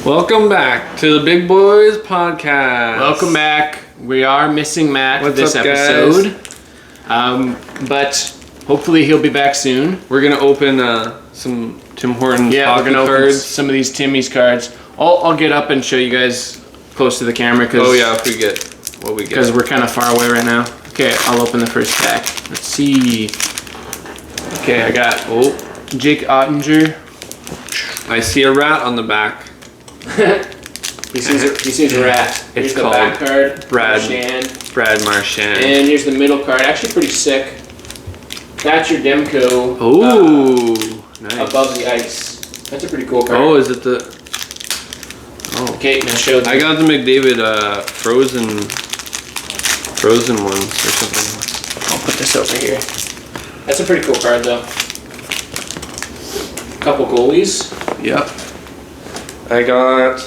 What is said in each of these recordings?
Welcome back to the Big Boys Podcast. Welcome back. We are missing Matt What's up, episode. But hopefully he'll be back soon. We're going to open some Tim Hortons we're hockey going to open cards. some of these Timmy's cards. I'll get up and show you guys close to the camera. If we get what we get. Because we're kind of far away right now. Okay, I'll open the first pack. Let's see. Okay, I got Jake Ottinger. I see a rat on the back. He sees a rat. Here's the called back card. Brad Marchand. And here's the middle card. Actually pretty sick. That's your Demko. Oh, nice. Above the ice. That's a pretty cool card. Oh, is it the... Oh. Okay, now show them. I got the McDavid frozen ones or something. I'll put this over here. That's a pretty cool card though. Couple goalies. Yep. I got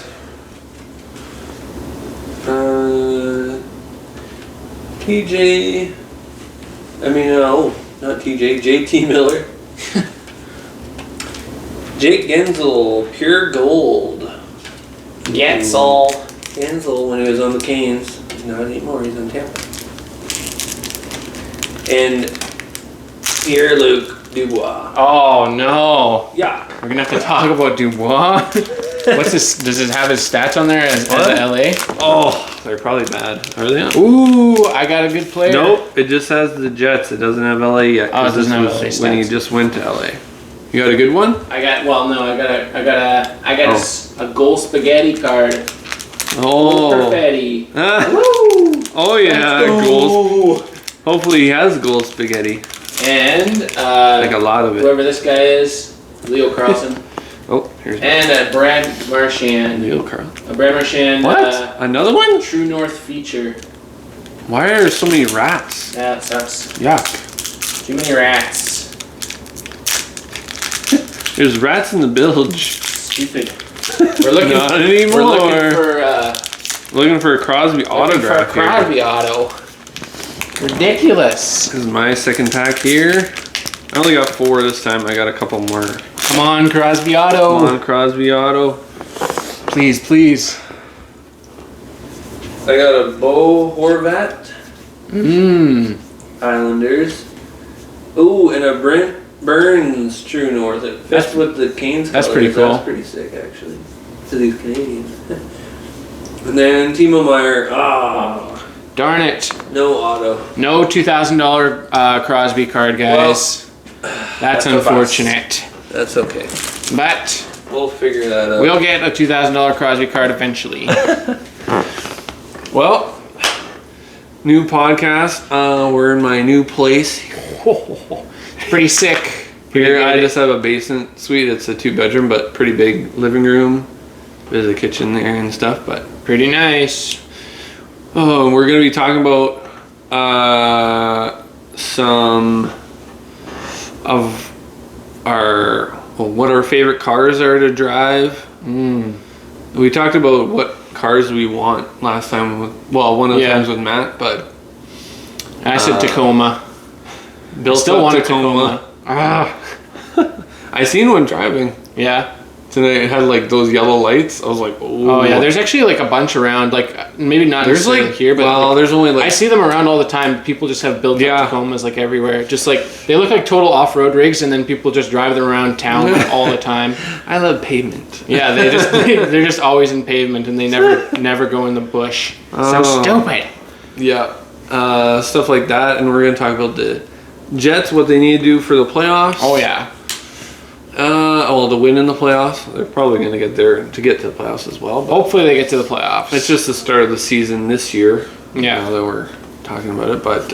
not TJ, JT Miller. Jake Gensel, pure gold. Gensel. Gensel when he was on the Canes. Not anymore, he's on Tampa. And Pierre-Luc Dubois. Oh no. Yeah. We're gonna have to talk about Dubois. What's this? Does it have his stats on there as a LA? Oh, they're probably bad. Are they? Ooh, I got a good player. Nope, it just has the Jets. It doesn't have LA yet. Oh, it doesn't have LA when stats. he just went to LA. You got a good one? I got a goal spaghetti card. Oh. Perfetti. Woo! Oh yeah, goals. Hopefully he has goal spaghetti. And Like a lot of it. whoever this guy is, Leo Carlson. Oh, here's And Brad Marchand. Neil Carl. A Brad Marchand. What? Another one? True North feature. Why are there so many rats? That sucks. Yuck. Too many rats. There's rats in the bilge. Stupid. We're looking. Not anymore. We're Looking for a Crosby autograph for a Crosby auto. Ridiculous. This is my second pack here. I only got 4 this time. I got a couple more. Come on, Crosby auto. Come on, Crosby auto. Please, please. I got a Bo Horvat. Islanders. Ooh, and a Brent Burns True North. It fits with the Canes. That's colors. pretty cool. That's pretty sick, actually. To these Canadians. And then Timo Meyer. Darn it. No auto. No $2,000 Crosby card, guys. That's unfortunate. That's okay. But We'll figure that out. we'll get a $2,000 Crosby card eventually. Well, new podcast. We're in my new place. Pretty sick. Here, I just have a basement suite. It's a 2-bedroom, but pretty big living room. There's a kitchen there and stuff, but Pretty nice. oh, we're gonna be talking about some of what our favorite cars are to drive. We talked about what cars we want last time. One of the times with Matt, but I said Tacoma. Bill Still want a Tacoma. Tacoma. I seen one driving. Yeah. Today it had like those yellow lights. I was like, Oh yeah, there's actually like a bunch around, like maybe not There's necessarily like here, but there's only like I see them around all the time. People just have built up Tacomas like everywhere. Just like they look like total off-road rigs, and then people just drive them around town like, all the time. I love pavement. Yeah, they're just always in pavement, and they never go in the bush. So stupid. Yeah, stuff like that, and we're gonna talk about the Jets, what they need to do for the playoffs. Oh yeah. To win in the playoffs. They're probably going to get there to get to the playoffs as well. But hopefully they get to the playoffs. it's just the start of the season this year. Yeah. Now that we're talking about it, but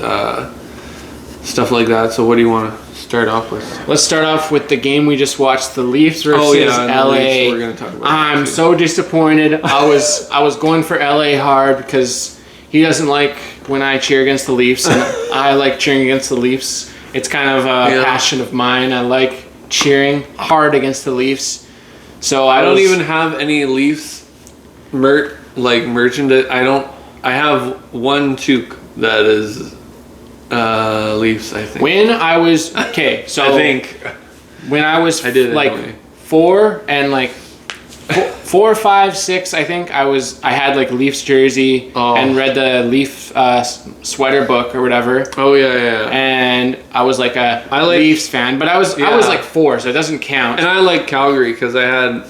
stuff like that. So what do you want to start off with? Let's start off with the game we just watched, the Leafs versus LA. Leafs. We're going to talk about I'm so disappointed. I was going for LA hard because he doesn't like when I cheer against the Leafs, and I like cheering against the Leafs. It's kind of a passion of mine. I like cheering hard against the Leafs. So I don't even have any Leafs merchandise. I have one toque that is Leafs, I think. When I was when I was I did it like anyway. 4 and like 4, 5, 6. I think I had like Leafs jersey and read the Leaf sweater book or whatever. Oh yeah. And I was like Leafs fan, but I was like 4, so it doesn't count. And I like Calgary because I had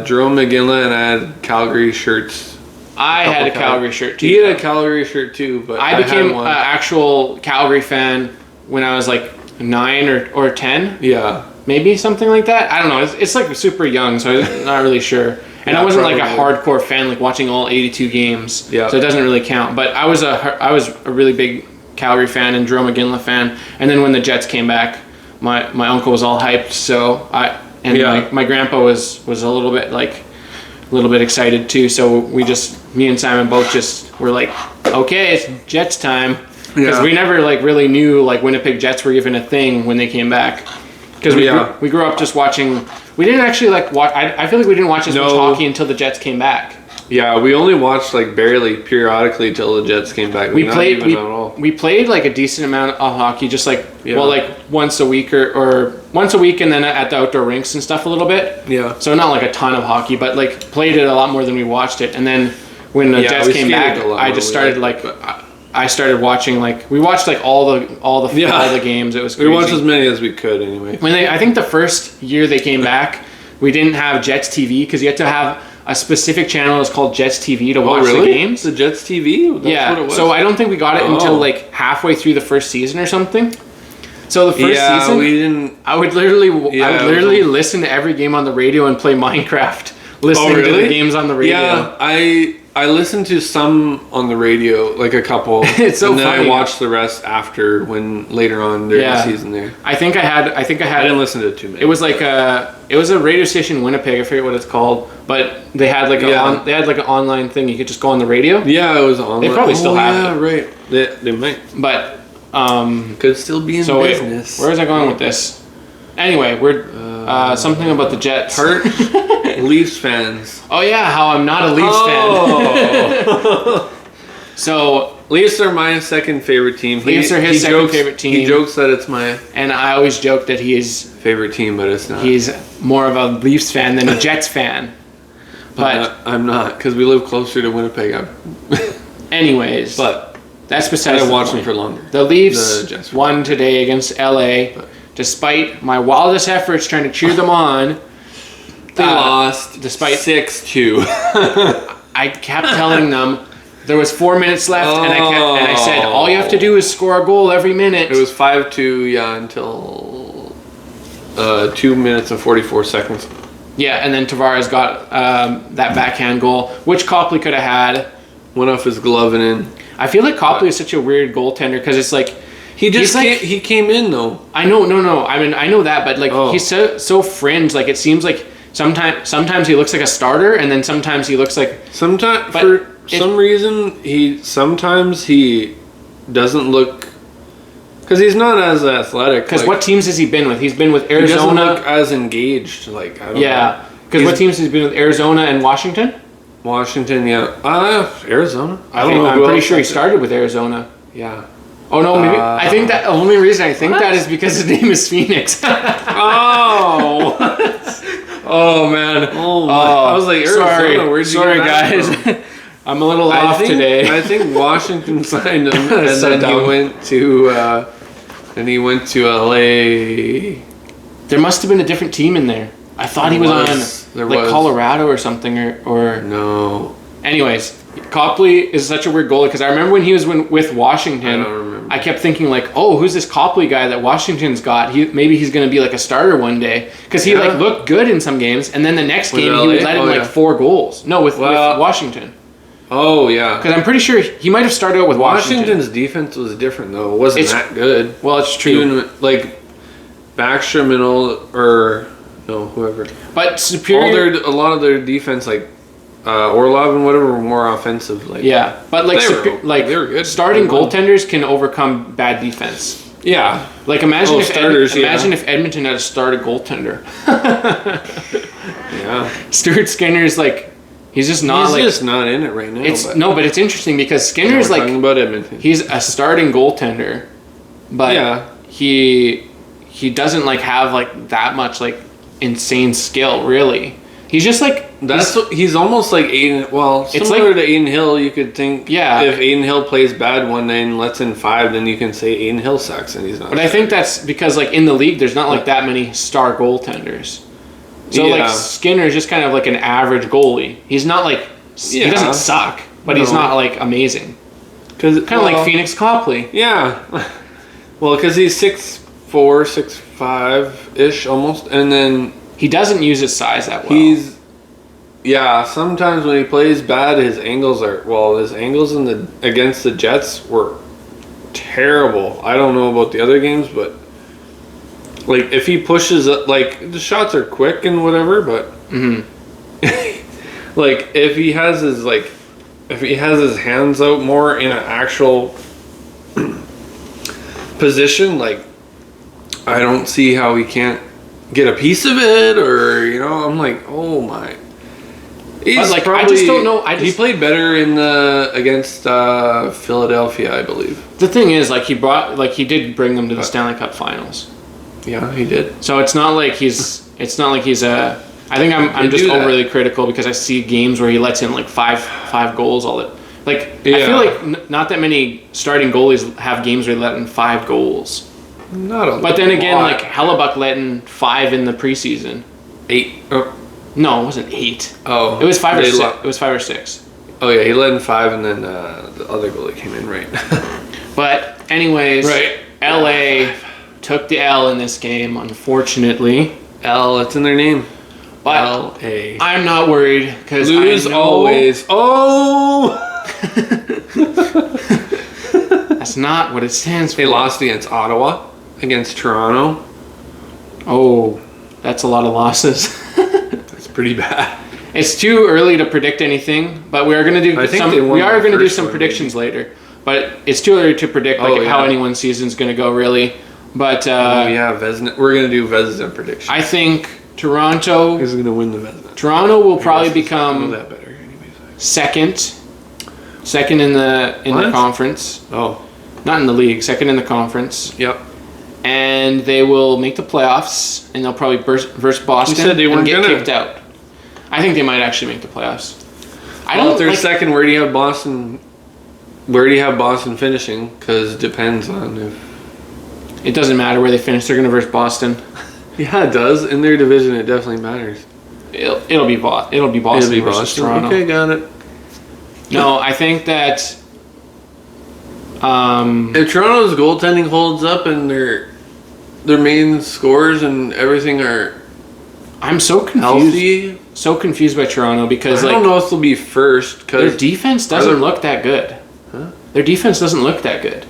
Jerome McGinley and I had Calgary shirts. I had a Calgary shirt too. He had a Calgary shirt too, but I became an actual Calgary fan when I was like 9 or 10. Yeah. Maybe something like that. I don't know. It's like super young, so I'm not really sure. And I wasn't like a hardcore fan, like watching all 82 games. Yeah. So it doesn't really count. But I was a really big Calgary fan and Jerome McGinley fan. And then when the Jets came back, my uncle was all hyped. So my grandpa was a little bit excited too. So me and Simon both just were like, okay, it's Jets time. Because we never like really knew like Winnipeg Jets were even a thing when they came back. Because we grew up just watching. We didn't actually like watch. I feel like we didn't watch as much hockey until the Jets came back. Yeah, we only watched like barely periodically till the Jets came back. We played like a decent amount of hockey, just like like once a week or once a week, and then at the outdoor rinks and stuff a little bit. Yeah. So not like a ton of hockey, but like played it a lot more than we watched it. And then when the Jets came back, I just started I started watching we watched like all the games. It was crazy. We watched as many as we could anyway. I think the first year they came back, we didn't have Jets TV because you had to have a specific channel that's called Jets TV to watch the games. The Jets TV? That's what it was? So I don't think we got it until like halfway through the first season or something. So the first season, we didn't. I would literally listen to every game on the radio and play Minecraft, listening to the games on the radio. Yeah, I listened to some on the radio, like a couple. It's so funny. funny. I watched the rest after later on during the season there. I didn't listen to too many. It was like it was a radio station in Winnipeg. I forget what it's called, but they had like an online thing. You could just go on the radio. Yeah, it was online. They probably still have it. Yeah, right. They might. But could still be in business. Where was I going with this? Anyway, we're something about the Jets. Leafs fans. Oh yeah, how I'm not a Leafs fan. So Leafs are my second favorite team. Leafs are his second favorite team. He jokes that it's my and I always joke that he's favorite team, but it's not. He's more of a Leafs fan than a Jets fan. But I'm not because we live closer to Winnipeg. Anyways, but that's besides. I watched them for longer. The Leafs won today against LA, despite my wildest efforts trying to cheer them on. They lost despite 6-2. I kept telling them there was 4 minutes left, and I said all you have to do is score a goal every minute. It was 5-2, until 2 minutes and 44 seconds. Yeah, and then Tavares got that backhand goal, which Copley could have had. Went off his glove and in. I feel like Copley is such a weird goaltender because it's like he came in though. I know, no. I mean, I know that, but he's so fringe. Like it seems like. Sometimes he looks like a starter, and then sometimes he looks like... some reason, he doesn't look... Because he's not as athletic. Because what teams has he been with? He's been with Arizona... He doesn't look as engaged, I don't know. Because what teams has he been with? Arizona and Washington? Washington, yeah. Arizona? I don't know. I'm pretty sure he started with Arizona. Yeah. Oh no, maybe I think that the only reason I think that is because his name is Phoenix. Oh. Oh man. Oh my. I was like, Arizona, sorry guys. I'm a little off today. I think Washington signed him and then he went to LA. There must have been a different team in there. I thought he was on Colorado or something or no. Anyways, Copley is such a weird goalie because I remember when he was with Washington. I don't remember. I kept thinking who's this Copley guy that Washington's got? Maybe he's going to be like a starter one day because he looked good in some games, and then the next game he would let him 4 goals. No, with Washington. Oh yeah. Because I'm pretty sure he might have started out with Washington's defense was different though. It wasn't that good. Well, it's true. Even Backstrom and whoever. But Superior. A lot of their defense Orlov and whatever were more offensive. But they were good. Starting goaltenders can overcome bad defense. Yeah. Imagine if Edmonton had a started goaltender. Yeah. Stuart Skinner's he's just not just not in it right now. But it's interesting because Skinner's talking about Edmonton. He's a starting goaltender, but he doesn't have that much insane skill really. He's just like he's almost like Aiden. Well, similar to Aiden Hill, you could think. Yeah. If Aiden Hill plays bad one night and lets in 5, then you can say Aiden Hill sucks and he's not. But I think that's because like in the league, there's not like that many star goaltenders. So like Skinner is just kind of like an average goalie. He's not like he doesn't suck, but he's not like amazing. Kind of like Phoenix Copley. Yeah. Well, because he's 6'4", 6'5" ish almost, and then. He doesn't use his size that well. Sometimes when he plays bad, his angles against the Jets were terrible. I don't know about the other games, but like if he pushes it, like the shots are quick and whatever, but like if he has his hands out more in an actual position, like I don't see how he can't get a piece of it, or I'm like, oh my. I just don't know. He played better against Philadelphia, I believe. The thing is, like he did bring them to the Stanley Cup Finals. Yeah, he did. So it's not like he's a. I think I'm just overly critical because I see games where he lets in like five goals all it. Like I feel like not that many starting goalies have games where they let in 5 goals. Not a But then again, like Hellebuck let in 5 in the preseason. 8. Oh. No, it wasn't 8. Oh, it was 5 or 6. It was 5 or 6. Oh yeah, he let in 5, and then the other goalie came in, right? But anyways, right. LA took the L in this game, unfortunately. L, it's in their name. But LA. I'm not worried because lose always. Oh. That's not what it stands for. They lost against Ottawa, against Toronto. Oh, that's a lot of losses. That's pretty bad. It's too early to predict anything, but we are going to do some predictions later. But it's too early to predict how anyone's season's going to go, really. But Vezina. We're going to do Vezina predictions. I think Toronto is going to win the Vezina. Toronto will probably become that better. second in the conference. Oh, not in the league. Second in the conference. Yep. And they will make the playoffs, and they'll probably versus Boston. You said they weren't and get kicked out. I think they might actually make the playoffs. If they're second, where do you have Boston? Where do you have Boston finishing? Because it depends on if. It doesn't matter where they finish. They're going to versus Boston. Yeah, it does. In their division, it definitely matters. It'll be Boston versus Toronto. Okay, got it. No, I think that. If Toronto's goaltending holds up and their main scores and everything are. I'm so confused. Healthy. So confused by Toronto because I don't know if they'll be first. Their defense doesn't look that good. Huh? Their defense doesn't look that good.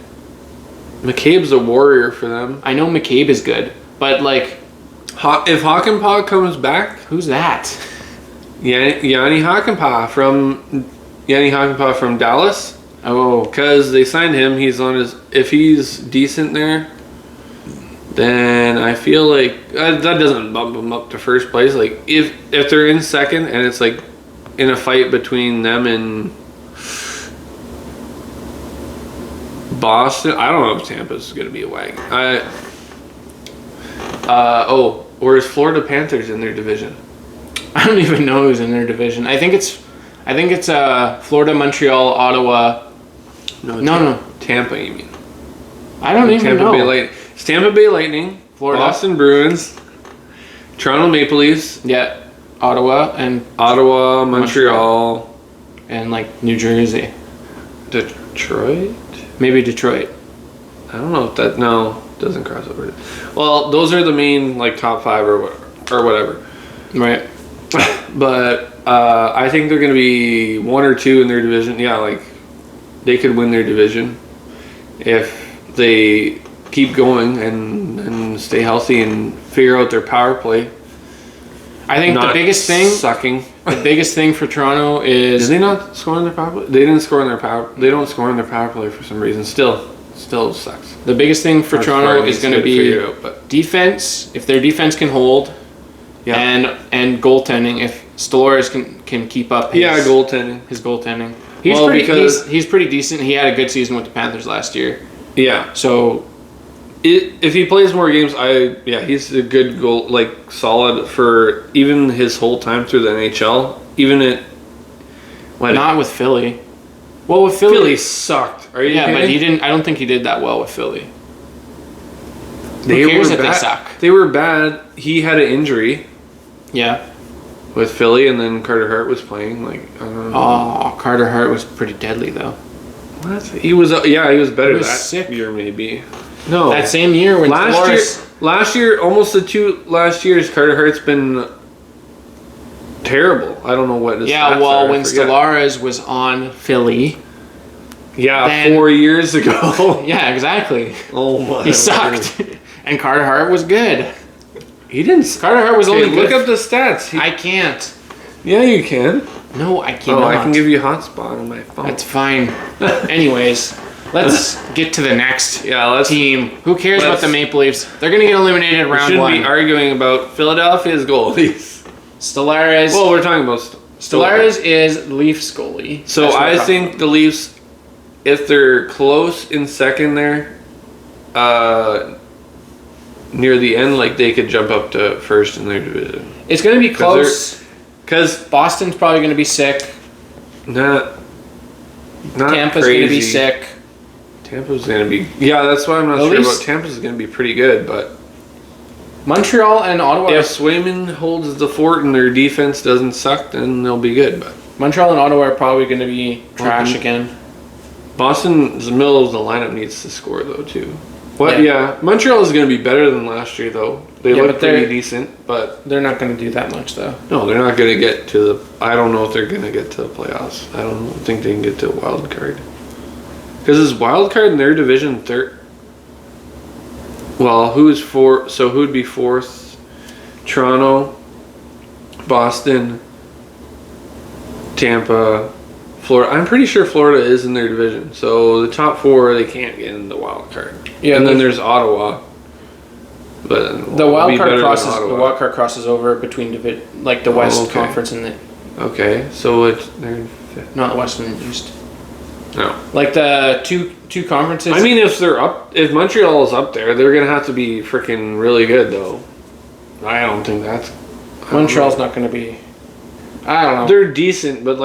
McCabe's a warrior for them. I know McCabe is good, but like, if Hakanpää comes back, who's that? Yanni Hakanpää from Dallas. Oh, because they signed him. If he's decent there, then I feel like that doesn't bump him up to first place. Like if they're in second and it's like in a fight between them and Boston, I don't know if Tampa's going to be a wagon. Or is Florida Panthers in their division? I don't even know who's in their division. I think it's Florida, Montreal, Ottawa. No. Tampa, you mean? I don't even know. It's Tampa Bay Lightning, Florida, Boston Bruins, Toronto Maple Leafs. Yeah, Ottawa, Montreal, and like New Jersey. Detroit? Maybe Detroit. I don't know if that doesn't cross over. Well, those are the main like top 5 or whatever. Right. But I think they're going to be 1 or 2 in their division. Yeah, like they could win their division if they keep going and stay healthy and figure out their power play. I think the biggest thing for Toronto is... Did they not score on their power play? They didn't score on their power... They don't score on their power play for some reason. Still sucks. The biggest thing for Toronto is going to be defense. If their defense can hold, and goaltending. If Stolarz can keep up his goaltending. He's pretty decent. He had a good season with the Panthers last year. Yeah. So If he plays more games, he's a good goal, like solid for even his whole time through the NHL. Even at not with Philly. Well, with Philly sucked. Are you kidding? But he didn't. I don't think he did that well with Philly. Who cares if they suck? They were bad. He had an injury. Yeah. With Philly, and then Carter Hart was playing. Like, I don't know. Oh, Carter Hart was pretty deadly though. What? He was better he was that sick. year maybe. No, that same year when last year, almost the 2 last years, Carter Hart's been terrible. I don't know what his stats are. When Stellaris was on Philly. Yeah, 4 years ago. Yeah, exactly. Oh my! He sucked, and Carter Hart was good. He didn't. Carter Hart was only good. Look up the stats. I can't. Yeah, you can. No, I cannot. Oh, I can give you a hotspot on my phone. That's fine. Anyways, let's get to the next team. Who cares about the Maple Leafs? They're going to get eliminated in round 1. We shouldn't be arguing about Philadelphia's goalies. Stellaris. Well, we're talking about Stellaris is Leafs goalie. So I think the Leafs, if they're close in second there, near the end, like they could jump up to first in their division. It's going to be close. Because Boston's probably going to be sick. Not Tampa's going to be sick. Tampa's going to be... Yeah, that's why I'm not sure about Tampa's going to be pretty good, but... Montreal and Ottawa... If Swayman holds the fort and their defense doesn't suck, then they'll be good, but... Montreal and Ottawa are probably going to be trash again. Boston's middle of the lineup needs to score, though, too. Yeah. Montreal is going to be better than last year, though. They look pretty decent, but... They're not going to do that much, though. No, they're not going to get to the... I don't know if they're going to get to the playoffs. I don't think they can get to a wild card. Because is wild card in their division third? Well, who's fourth? So who'd be fourth? Toronto, Boston, Tampa, Florida. I'm pretty sure Florida is in their division. So the top 4, they can't get in the wild card. Yeah, and then there's Ottawa. But the wild card crosses over between the West Conference and the. Okay, so they're not the West and the East. No, like the two conferences. I mean, if Montreal is up there, they're gonna have to be freaking really good, though. I don't think that's. Montreal's not gonna be. I don't know. They're decent, but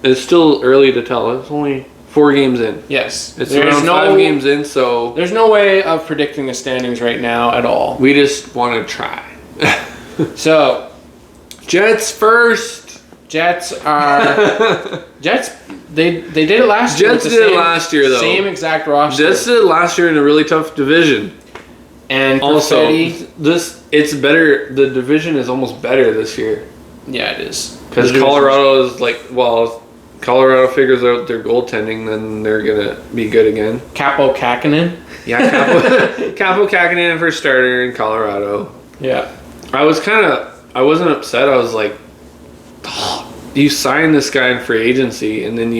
it's still early to tell. It's only 4 games in. Yes. It's around 5 games in, so... There's no way of predicting the standings right now at all. We just want to try. So... Jets first! Jets are... Jets, they did it last year. Jets did it last year, though. Same exact roster. Jets did it last year in a really tough division. And also, it's better... The division is almost better this year. Yeah, it is. Because Colorado is Colorado figures out their goaltending, then they're gonna be good again. Capo Kakinen? Yeah, Capo Kakinen for starter in Colorado. Yeah. I wasn't upset. I was like, oh, you signed this guy in free agency, and then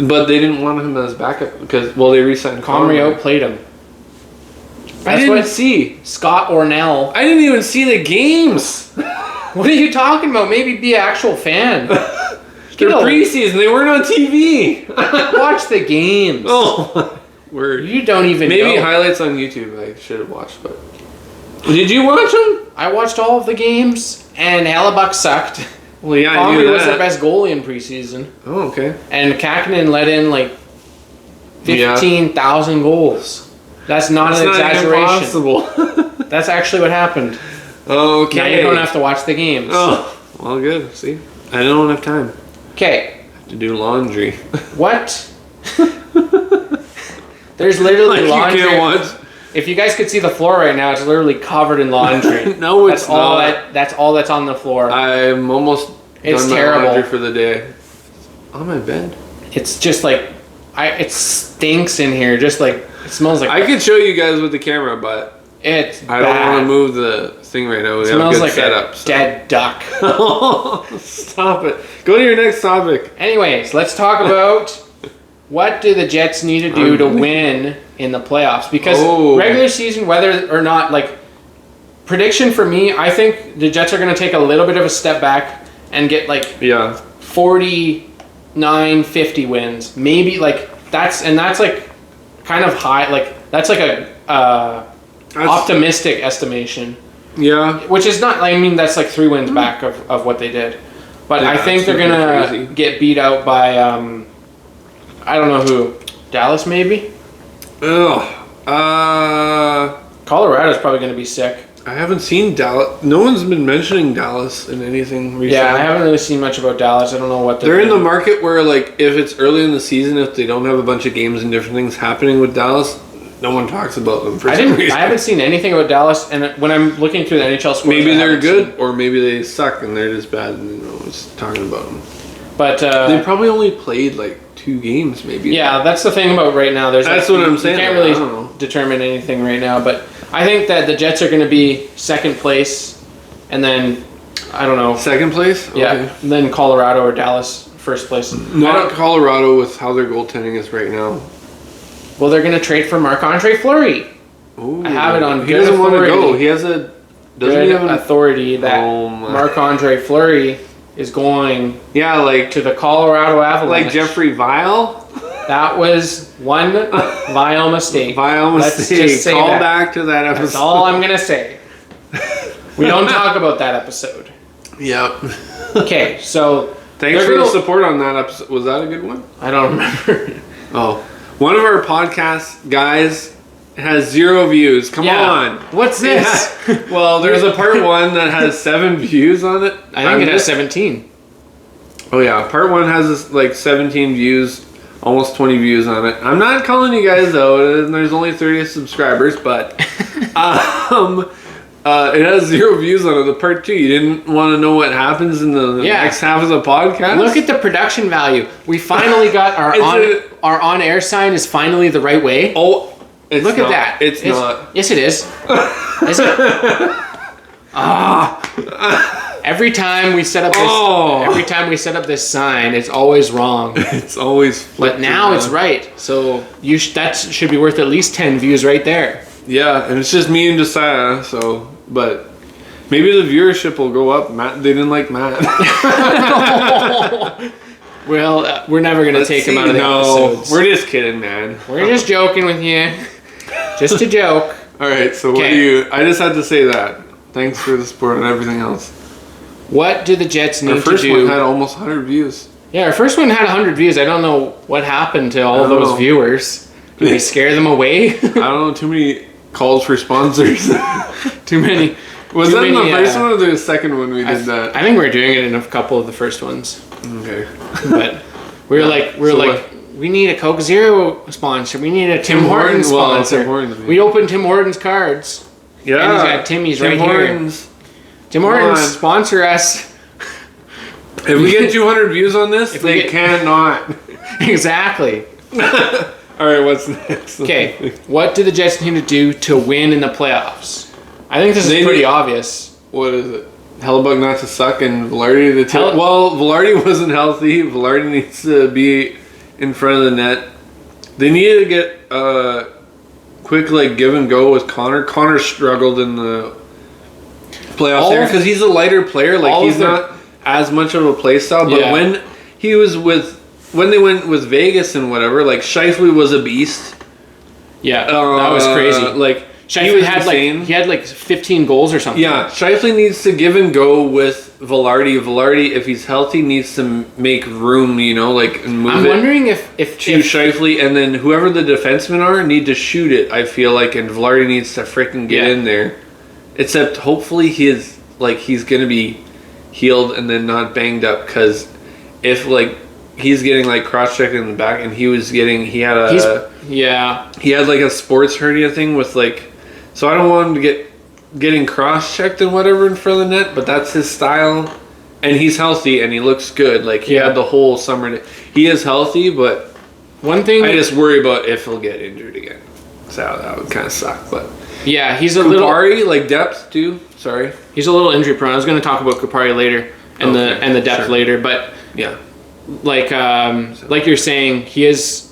but they didn't want him as backup because, they re-signed Comrie played him. I didn't see. Scott Ornell. I didn't even see the games. What are you talking about? Maybe be an actual fan. They're preseason. They weren't on TV. Watch the games. Oh, word. You don't even Maybe know. highlights on YouTube I should have watched, but... Did you watch them? I watched all of the games, and Hellebuck sucked. Well, yeah, I knew that. Was the best goalie in preseason. Oh, okay. And Kakinen let in 15,000 goals. That's not an exaggeration. Not That's actually what happened. Okay. Now you don't have to watch the games. Oh, well, good. See, I don't have time. Okay. I have to do laundry. What? There's literally laundry. You can't watch. If you guys could see the floor right now, it's literally covered in laundry. No, it's not. That's all that's on the floor. I'm almost done my laundry for the day. On my bed. It's just it stinks in here. Just it smells like. I could show you guys with the camera, but I don't want to move the thing right now. We have a good setup. Dead duck. Stop it. Go to your next topic. Anyways, let's talk about what do the Jets need to do to win in the playoffs? Because regular season, whether or not, prediction for me, I think the Jets are going to take a little bit of a step back and get 49, 50 wins. Maybe that's kind of high. That's a optimistic estimation. Yeah. Which is not, I mean, that's like 3 wins back of what they did. But I think they're going to get beat out by, I don't know who. Dallas, maybe? Colorado's probably going to be sick. I haven't seen Dallas. No one's been mentioning Dallas in anything recently. Yeah, I haven't really seen much about Dallas. I don't know what they're in the market where, like, if it's early in the season, if they don't have a bunch of games and different things happening with Dallas, no one talks about them for some reason. I haven't seen anything about Dallas, and when I'm looking through the NHL scores, maybe they're good, or maybe they suck and they're just bad and no one's talking about them. But they probably only played like 2 games, maybe. Yeah, that's the thing about right now. That's what I'm saying. You can't really determine anything right now, but I think that the Jets are going to be second place, and then I don't know. Second place? Yeah. Okay. And then Colorado or Dallas first place. Not Colorado with how their goaltending is right now. Well, they're going to trade for Marc-Andre Fleury. Ooh, I have it on. He doesn't want to go. He has a authority that Marc-Andre Fleury is going. Yeah, like to the Colorado Avalanche. Like Jeffrey Vial. That was one vile mistake. Let's just say Call back to that episode. That's all I'm gonna say. We don't talk about that episode. Yep. Okay, so thanks for the support on that episode. Was that a good one? I don't remember. Oh, one of our podcast guys has 0 views. Come on. What's this? Yeah. Well, there's a part 1 that has 7 views on it. I think it has 17. Oh yeah, part 1 has like 17 views, almost 20 views on it. I'm not calling you guys though, and there's only 30 subscribers, but it has 0 views on it. The part 2, you didn't want to know what happens in the next half of the podcast? Look at the production value. We finally got our on-air sign is finally the right way. Oh, look at that. It's not. Yes, it is. Is it? Every time we set up this sign, it's always wrong. It's always but now it's right. So that should be worth at least 10 views right there. Yeah, and it's just me and Josiah, but maybe the viewership will go up. Matt, they didn't like Matt. Well, we're never going to take him out of the episodes. We're just kidding, man. We're just joking with you. Just a joke. All right, so what do you... I just had to say that. Thanks for the support and everything else. What do the Jets need to do? Our first one had almost 100 views. Yeah, our first one had 100 views. I don't know what happened to all those viewers. Did we scare them away? I don't know. Too many calls for sponsors. Too many. Was that in the first one or the second one we did that? I think we were doing it in a couple of the first ones. Okay. But we were like, we need a Coke Zero sponsor. We need a Tim Hortons sponsor. We opened Tim Hortons cards. Yeah. And he's got Timmy's Tim Hortons. Here. Tim Hortons, sponsor us. If we get 200 views on this, they cannot. Exactly. All right, what's next? Okay, what do the Jets need to do to win in the playoffs? I think this is pretty obvious. What is it? Hellebuck not to suck and Velarde to tell. Well, Velarde wasn't healthy. Velarde needs to be in front of the net. They need to get quick give and go with Connor. Connor struggled in the playoffs there because he's a lighter player. He's not as much of a play style. But when he was when they went with Vegas and whatever, Scheifele was a beast. Yeah, that was crazy. Scheifele had 15 goals or something. Yeah, Scheifele needs to give and go with Velarde. Velarde, if he's healthy, needs to make room, and move I'm wondering if Scheifele, and then whoever the defensemen are need to shoot it, I feel and Velarde needs to freaking get in there. Except hopefully he's going to be healed and then not banged up, because if he's getting cross-checked in the back, and he had a sports hernia thing with so I don't want him to getting cross-checked and whatever in front of the net, but that's his style, and he's healthy and he looks good. He had the whole summer. He is healthy, but one thing I just worry about if he'll get injured again. So that would kind of suck. But yeah, he's a Kupari, depth too. Sorry, he's a little injury prone. I was going to talk about Kupari later and the depth later, but yeah, like you're saying, he is.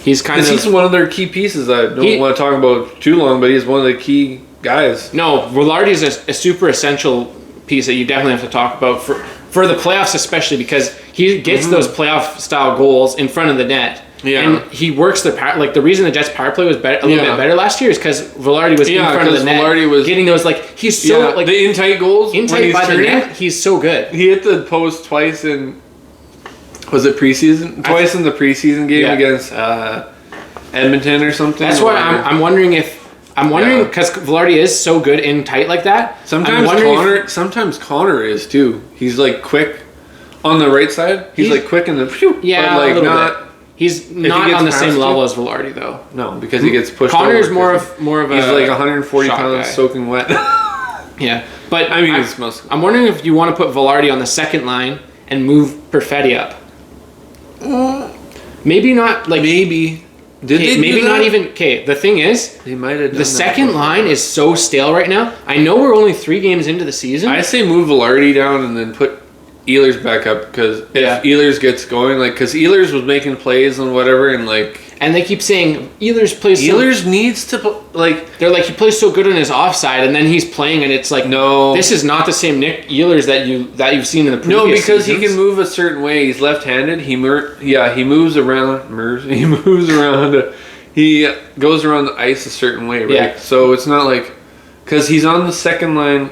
He's he's one of their key pieces. I don't want to talk about too long, but he's one of the key guys. No, Velarde is a super essential piece that you definitely have to talk about for the playoffs, especially because he gets those playoff style goals in front of the net. And he works the power. Like the reason the Jets' power play was better, a little bit better last year is because Velarde was in front of the net. Velarde was getting those he's so like the in tight goals. In tight by the net, he's so good. He hit the post twice in. Was it preseason? Twice in the preseason game against Edmonton or something. That's why I'm wondering because Velarde is so good in tight like that. Sometimes Connor is too. He's like quick on the right side. He's like quick in the yeah, but like not. Bit. He's not on the same level as Velarde though. No, because he gets pushed. Connor is more of a. He's like 140 pounds, soaking wet. Yeah, but I mean, I'm wondering if you want to put Velarde on the second line and move Perfetti up. Maybe not. Maybe. Maybe not even. Okay, the thing is, they might have. The second line is so stale right now. I know we're only 3 games into the season. I say move Velarde down and then put Ehlers back up because if Ehlers gets going, because Ehlers was making plays and whatever, and they keep saying Ehlers plays. Ehlers needs to They're like he plays so good on his offside, and then he's playing, and it's like no, this is not the same Nick Ehlers that you've seen in the previous because seasons. He can move a certain way. He's left-handed. He moves around. He moves around. He goes around the ice a certain way, right? Yeah. So it's not because he's on the second line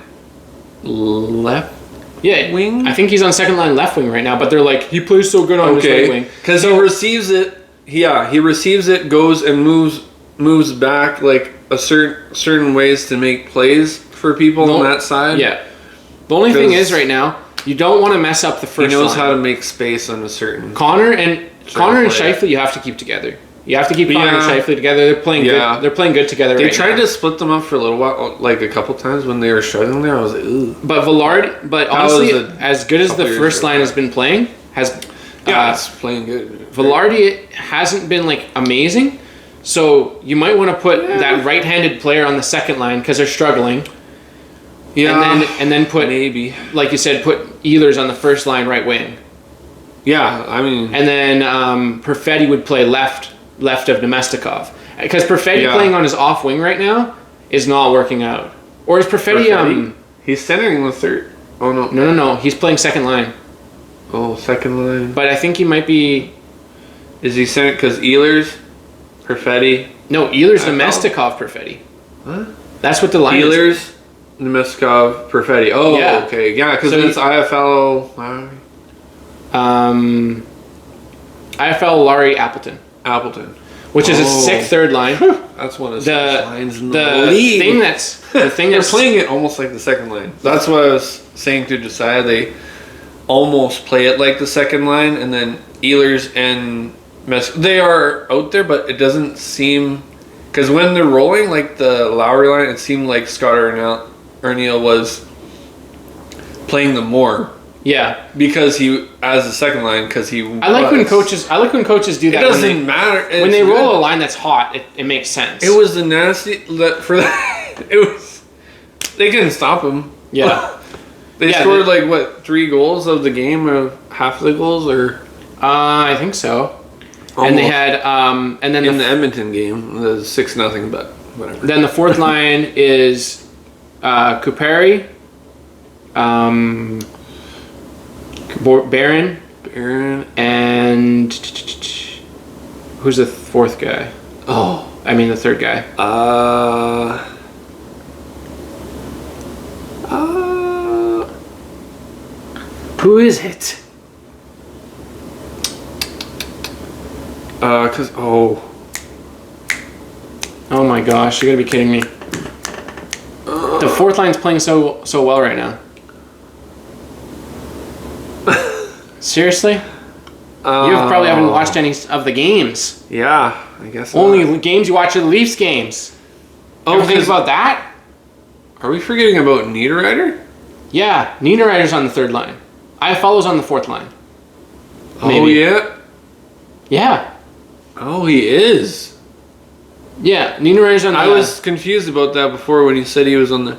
left. Yeah, wing. I think he's on second line left wing right now, but they're like he plays so good on his right wing because he receives it. Yeah, he receives it, goes and moves back a certain ways to make plays for people on that side. Yeah. The only thing is right now you don't want to mess up the first. He knows line. how to make space on a certain. Connor and Scheifele you have to keep together. You have to keep Connor and Scheifele together. They're playing good. They're playing good together. They tried to split them up for a little while, a couple times when they were struggling there. I was like, ooh. But honestly, as good as the first line has been playing, it's playing good. Velarde hasn't been amazing, so you might want to put that right-handed player on the second line because they're struggling. Yeah, and then put maybe like you said, put Ehlers on the first line right wing. Yeah, I mean, and then Perfetti would play left of Nemestikov because Perfetti playing on his off wing right now is not working out. Or is Perfetti? He's centering the third. Oh no! No. He's playing second line. Oh, second line. But I think he might be. Is he centered because Ehlers, Perfetti? No, Ehlers, Nemestikov, Perfetti. What? That's what the line is. Ehlers, Nemestikov, Perfetti. Oh, yeah. Okay, yeah, because it's IFL. IFL Larry Appleton, which is a sick third line. That's one of the lines in the league. The thing they're playing it almost like the second line. That's what I was saying to Josiah. They almost play it like the second line, and then Ehlers and they are out there, but it doesn't seem because when they're rolling the Lowry line, it seemed like Scott Arniel was playing them more. Yeah, because he as a second line I like when coaches do that. It doesn't matter when they roll a line that's hot. It makes sense. It was the nasty for that. It was they couldn't stop him. Yeah, they scored 3 goals of the game or half the goals or I think so. Almost. And they had and then in the Edmonton game the 6-0, but whatever. Then the fourth line is Kupari. Barron, and who's the fourth guy? The third guy. Who is it? Oh my gosh, you gotta be kidding me. The fourth line's playing so well right now. Seriously? You probably haven't watched any of the games. Yeah, I guess only games you watch are the Leafs games. Ever think about that? Are we forgetting about Niederreiter? Yeah, Niederreiter's on the third line. IFL's on the fourth line. Maybe. Oh, yeah? Yeah. Oh, he is. Yeah, Niederreiter's on the... I was confused about that before when you said he was on the...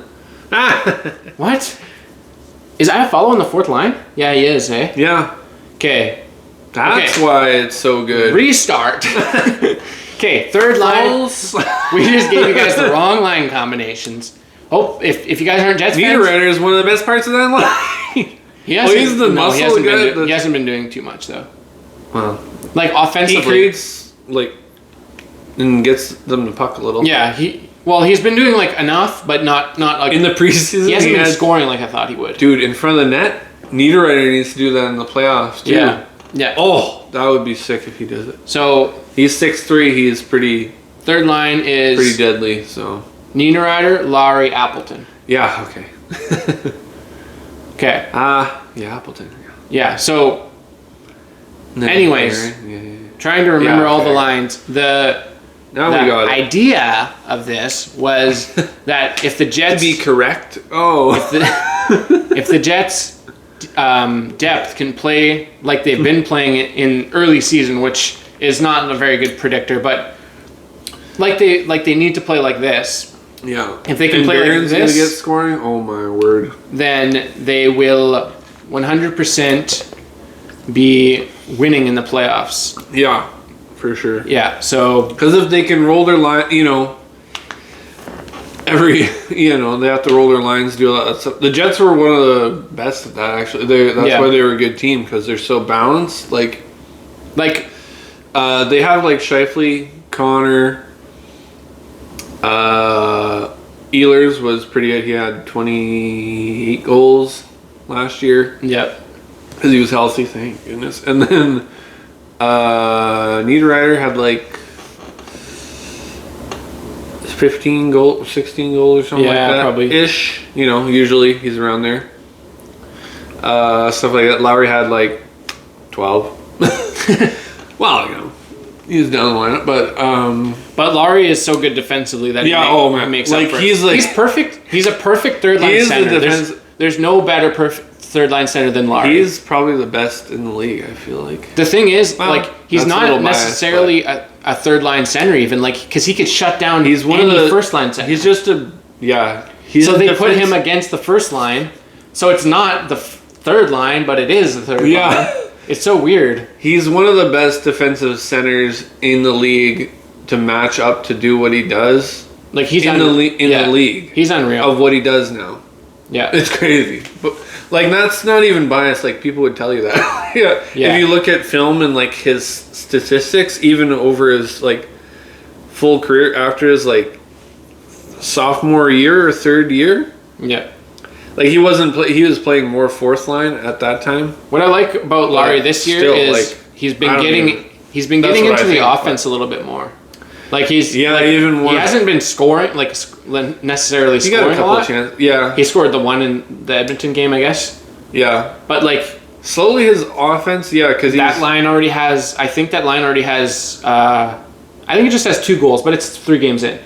What? Is IFL on the fourth line? Yeah, he is, eh? Yeah. Okay. That's why it's so good. Restart. Okay, third line. We just gave you guys the wrong line combinations. Oh, if you guys aren't Jets fans... Niederreiter is one of the best parts of that line. He's the muscle guy. He hasn't been doing too much, though. Well, Like he offensively. creates like and gets them the puck a little. Yeah, he's been doing like enough, but not like In the preseason, he hasn't been scoring like I thought he would. Dude, in front of the net, Niederreiter needs to do that in the playoffs too. Yeah. Oh, that would be sick if he does it. So He's 6'3". He's pretty third line is deadly. So Niederreiter, Lowry, Appleton. yeah, okay. Okay. Yeah, Appleton. Yeah. So And then Anyways. Aaron, yeah. trying to remember Yeah, all the fair. lines. The Now we got it. idea of this was that if the To Jets be correct. Oh. if the Jets depth can play like they've been playing it in early season, which is not a very good predictor, but like they need to play like this, Yeah. If they can and play like Barron's this- gonna get scoring. Oh my word. then they will 100% be winning in the playoffs. Yeah, for sure. Yeah, so Because if they can roll their line, they have to roll their lines, do all that stuff. The Jets were one of the best at that, actually. That's Yeah. why they were a good team, because they're so balanced. Like like they have like Scheifele, Connor, Ehlers was pretty good. He had 28 goals last year yeah. because he was healthy, thank goodness. And then Niederreiter had like 15 goals, 16 goals or something like Yeah, that. probably. Ish. Usually he's around there. Stuff like that. Lowry had like 12. Well, he's down the lineup, But Lowry is so good defensively that Yeah, oh, man. he makes Like, up for it. he's like- He's perfect. He's a perfect third line He is the center. defense- There's no better perfect third line center than Lowry. he's probably the best in the league, I feel like. The thing is, Well, like, he's that's a not little biased, necessarily a third line center, even like because he could shut down. He's one any of the first line center. He's just a He's so a they put defense- him against the first line, so it's not the third line, but it is the third Yeah. line. It's so weird. He's one of the best defensive centers in the league to match up to do what he does Like he's in the league He's unreal. of what he does now. Yeah. It's crazy, but like that's not even biased. Like people would tell you that. Yeah. Yeah. If you look at film and like his statistics, even over his like full career after his like sophomore year or third year, Yeah. like he was playing more fourth line at that time. What I like about Lowry this year still, is like, he's I been don't getting even- he's been that's getting what into I the think, offense a little bit more. Like he's Yeah, like, even one. he hasn't been scoring like necessarily He got scoring a a couple lot. of chances. Yeah, He scored the one in the Edmonton game, I guess. yeah. But like Slowly his offense, yeah, because that line already has. I think that line already has. I think it just has 2 goals, but it's 3 games in.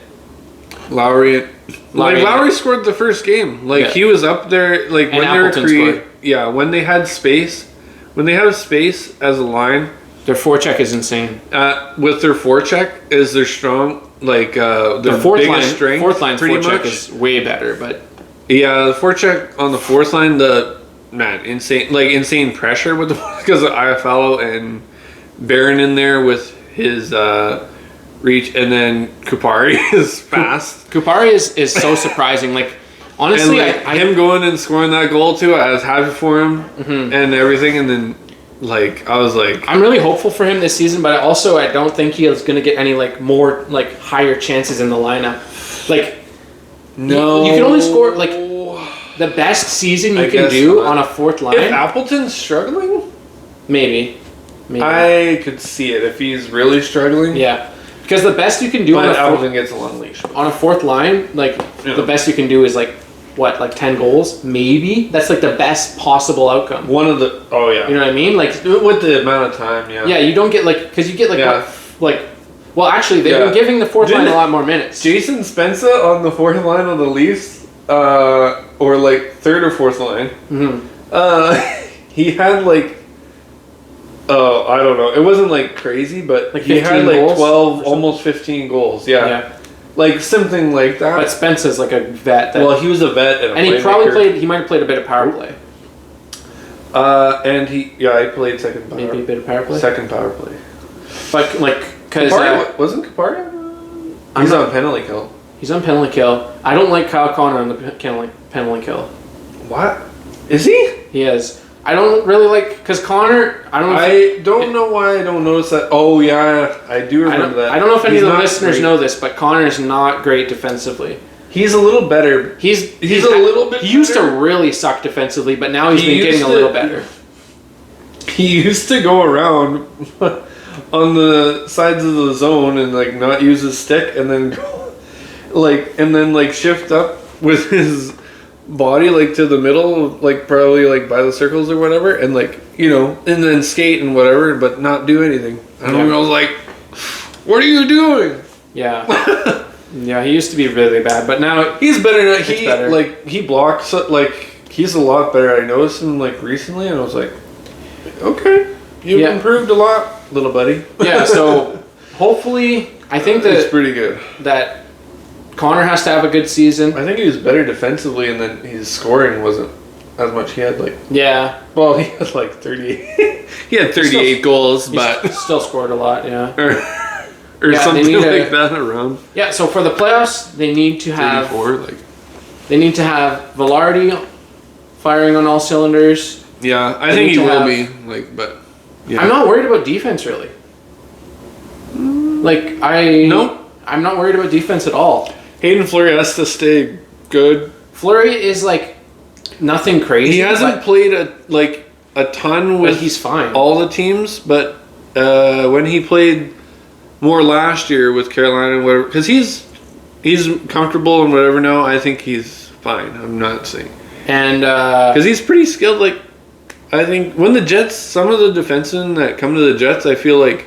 Lowry. Lowry- Lowry scored the first game. Like Yeah. he was up there. Like And when they were Appleton scored. Yeah, when they had space, when they have space as a line, Their forecheck is insane. with their forecheck is their strong. Like their The fourth biggest line, strength. fourth line's pretty forecheck much. is way better, but Yeah, the forecheck on the fourth line, insane pressure with the because of Iafallo and Barron in there with his reach, and then Kupari is fast. Kupari is so surprising. Like honestly, And like, I him going and scoring that goal too, I was happy for him Mm-hmm. and everything. And then, like, I was like, I'm really hopeful for him this season, but I don't think he is going to get any like more like higher chances in the lineup. Like no, you can only score like the best season you I can guess do not. on a fourth line. If Appleton's struggling, Maybe. I could see it if he's really struggling. Yeah, because the best you can do But on a Appleton gets a long leash. on a fourth line, like Yeah. the best you can do is like 10 goals, maybe. That's like the best possible outcome. One of the You know what I mean? Like with the amount of time, yeah, you don't get like because you get like Yeah. well, actually they've Yeah. been giving the fourth line Didn't- a lot more minutes. Jason Spencer on the fourth line of the Leafs, or like third or fourth line. He had like, I don't know. It wasn't like crazy, but Like he had 15 like goals 12, almost 15 goals. Yeah. Yeah, Like something like that. but Spence's like a vet. Well, he was a vet and a and he probably playmaker. he might have played a bit of power play, And he played second power. maybe a bit of power play. Second power play. But like because Kupari, wasn't Kupari? I'm He's not- on penalty kill. he's on penalty kill. I don't like Kyle Connor on the penalty kill. What? Is he? He is. I don't really like because Connor. I don't know why I don't notice that. Oh yeah, I do remember that. I don't know if any of the listeners know this, but Connor is not great defensively. He's a little better. He's a little bit. He used to really suck defensively, but now he's been getting a little better. He used to go around on the sides of the zone and like not use his stick, and then shift up with his body like to the middle, like probably like by the circles or whatever, and like and then skate and whatever, but not do anything. And I was like, "What are you doing?" Yeah, yeah. He used to be really bad, but now he's better. Now. Better. Like he blocks like he's a lot better. I noticed him like recently, and I was like, "Okay, you've improved a lot, little buddy." Yeah. So hopefully, I think that it's pretty good. That Connor has to have a good season. I think he was better defensively, and then his scoring wasn't as much. He had like he had like 38. He had 38 goals, but still scored a lot. Yeah, or something like that around. Yeah. So for the playoffs, they need to have 34, they need to have Velarde firing on all cylinders. Yeah, I think he will be but yeah. I'm not worried about defense really. I'm not worried about defense at all. Hayden Fleury has to stay good. Fleury is like nothing crazy. He hasn't played a ton with he's fine. All the teams, but when he played more last year with Carolina and whatever, because he's comfortable and whatever now, I think he's fine. I'm not saying. And because he's pretty skilled. Like I think when the Jets, some of the defensemen that come to the Jets, I feel like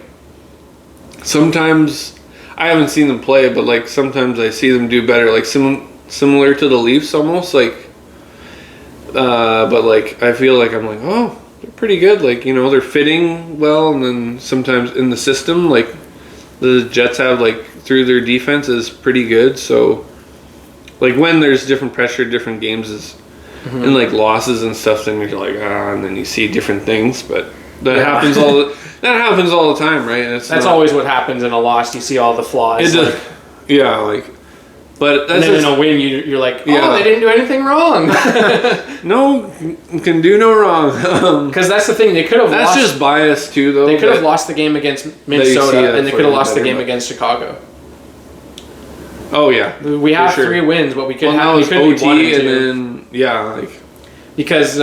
sometimes. I haven't seen them play, but like sometimes I see them do better, like similar to the Leafs almost, like. But like I feel like I'm like, oh, they're pretty good. Like they're fitting well, and then sometimes in the system, like the Jets have like through their defense is pretty good. So, like when there's different pressure, different games and like losses and stuff, then you're like and then you see different things, but. That happens all the time, right? That's always what happens in a loss. You see all the flaws. But and then in a win, you're like, they didn't do anything wrong. No, can do no wrong. Because that's the thing. They could have. That's just bias too, though. They could have lost the game against Minnesota, and they could have lost the game against Chicago. Oh yeah, we have 3 wins, but we could have OT be 1 and 2. And then because.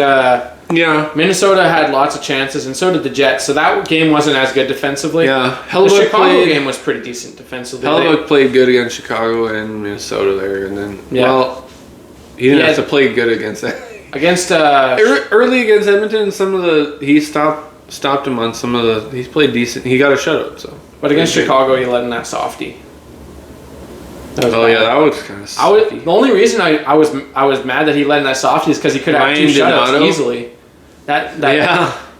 Minnesota had lots of chances, and so did the Jets. So that game wasn't as good defensively. Yeah, the Chicago game was pretty decent defensively. Hellebuyck played good against Chicago and Minnesota there, and then he didn't have to play good against that. Against early against Edmonton, he stopped him on some of the. He's played decent. He got a shutout. So, but against Chicago, he let in that softie. That was kind of. The only reason I was mad that he let in that softie is because he could have 2 shutouts easily.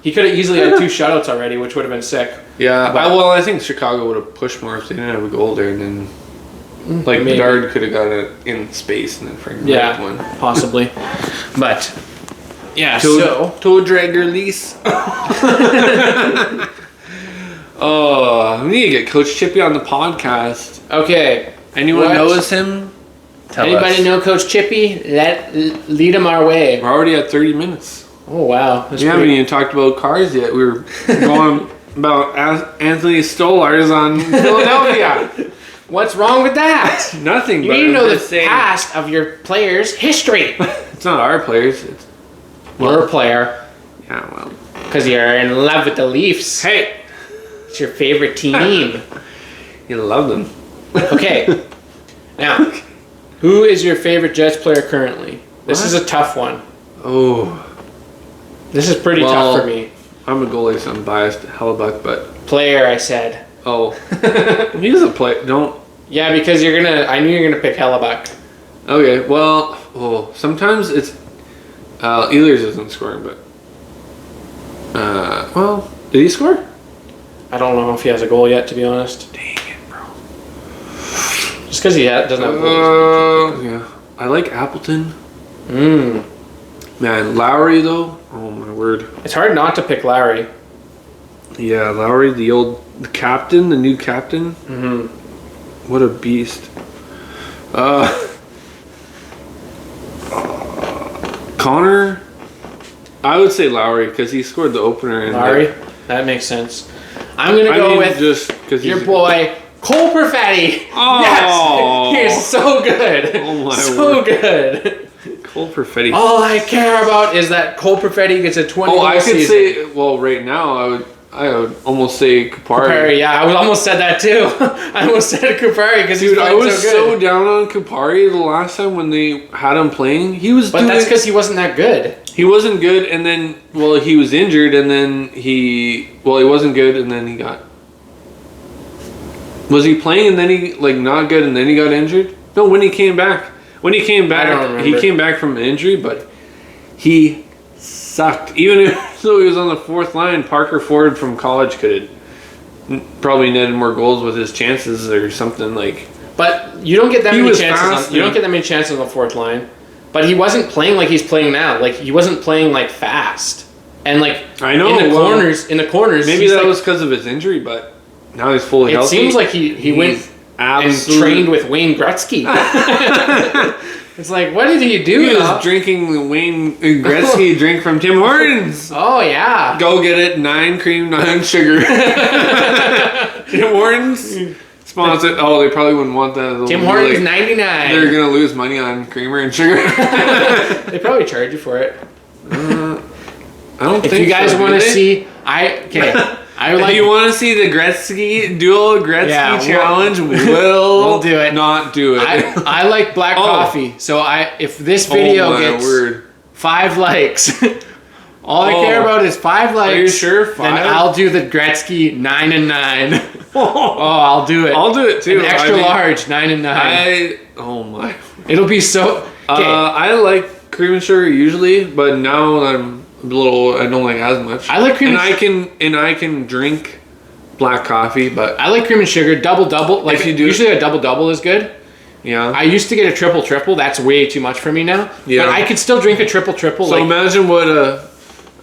He could have easily had 2 shutouts already, which would have been sick. Yeah, I think Chicago would have pushed more if they didn't have a goal there, and then Bedard could have got it in space and then Frank one possibly. But toe dragger lease. Oh, we need to get Coach Chippy on the podcast. Okay. Anyone knows him? Anybody know Coach Chippy? Lead him our way. We're already at 30 minutes. Oh, wow. We haven't even talked about cars yet. We were going about Anthony Stolarz on Philadelphia. What's wrong with that? Nothing. You need to know the past of your players' history. It's not our players. We're a player. Yeah, well. Because you're in love with the Leafs. Hey. It's your favorite team. You love them. Okay. Now, who is your favorite Jets player currently? This is a tough one. Oh. This is pretty tough for me. I'm a goalie, so I'm biased. Hellebuyck, but... Player, I said. Oh. He's a player. Don't... Yeah, because I knew you're going to pick Hellebuyck. Okay, well... sometimes it's... Ehlers isn't scoring, but... did he score? I don't know if he has a goal yet, to be honest. Dang it, bro. Just because he doesn't have goals. Yeah. I like Appleton. Man, Lowry, though. Oh, my word. It's hard not to pick Lowry. Yeah, Lowry, the new captain. Mm-hmm. What a beast. Connor. I would say Lowry because he scored the opener. And Lowry? That makes sense. I'm going to go with just because your boy, Cole Perfetti. Oh. Yes! He's so good. Oh my so word. good. Cole Perfetti. All I care about is that Cole Perfetti gets a 20 goal I could season. say, well, right now, I would almost say Kupari. Kupari, yeah, I almost said that too. I almost said Kupari because he's I playing was so so good. down on Kupari the last time when they had him playing. But that's because he wasn't that good. He wasn't good, and then, he was injured, and then he wasn't good, and then he got... Was he playing, and then he, not good, and then he got injured? No, when he came back. When he came back, he came back from an injury, but he sucked. Even though he was on the fourth line, Parker Ford from college could have probably netted more goals with his chances or something like... But you don't get that many chances. Fast, you don't get that many chances on the fourth line. But he wasn't playing like he's playing now. Like he wasn't playing fast. And I know in the corners. Maybe that was because of his injury, but now he's fully healthy. It seems like he went and trained with Wayne Gretzky. It's like, what did he do? He was drinking the Wayne Gretzky drink from Tim Hortons. Oh yeah. Go get it, 9 cream, 9 sugar. Tim Hortons. Sponsored. Oh, they probably wouldn't want that. Tim Hortons 99. They're gonna lose money on creamer and sugar. They probably charge you for it. I don't think. If you guys want to see, If you want to see the Gretzky dual Gretzky challenge, we'll do it. Not do it. I like black coffee, so if this video gets 5 likes, all I care about is 5 likes. Are you sure? 5? Then I'll do the Gretzky 9 and 9. I'll do it. I'll do it too. An extra large 9 and 9. Oh my! It'll be so. I like cream and sugar usually, but now that I'm a little, I don't like as much. I like cream and I can drink black coffee, but I like cream and sugar double. Like usually a double is good. Yeah. I used to get a triple. That's way too much for me now. Yeah. But I could still drink a triple. So imagine what a.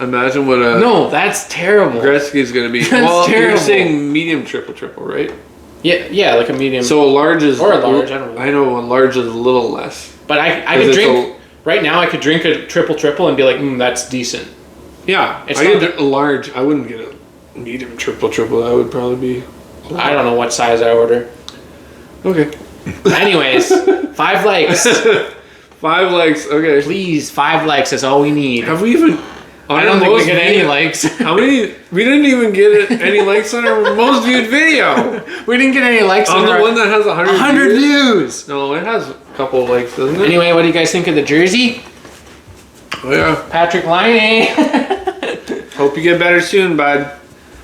No, that's terrible. Gretzky's gonna be. That's terrible. You're saying medium triple, right? Yeah, like a medium. So a large is or a large. I don't know. I know a large is a little less. But I could drink right now. I could drink a triple and be like, that's decent. Yeah, I get a large. I wouldn't get a medium triple. That would probably be. I don't know what size I order. Okay. Anyways, 5 likes. 5 likes. Okay. Please, 5 likes. That's all we need. Have we even? I don't think we get any likes. How many? We didn't even get any likes on our most viewed video. We didn't get any likes on the one that has 100 views. No, it has a couple of likes, doesn't it? Anyway, what do you guys think of the jersey? Oh yeah, Patrick Laine. Hope you get better soon, bud.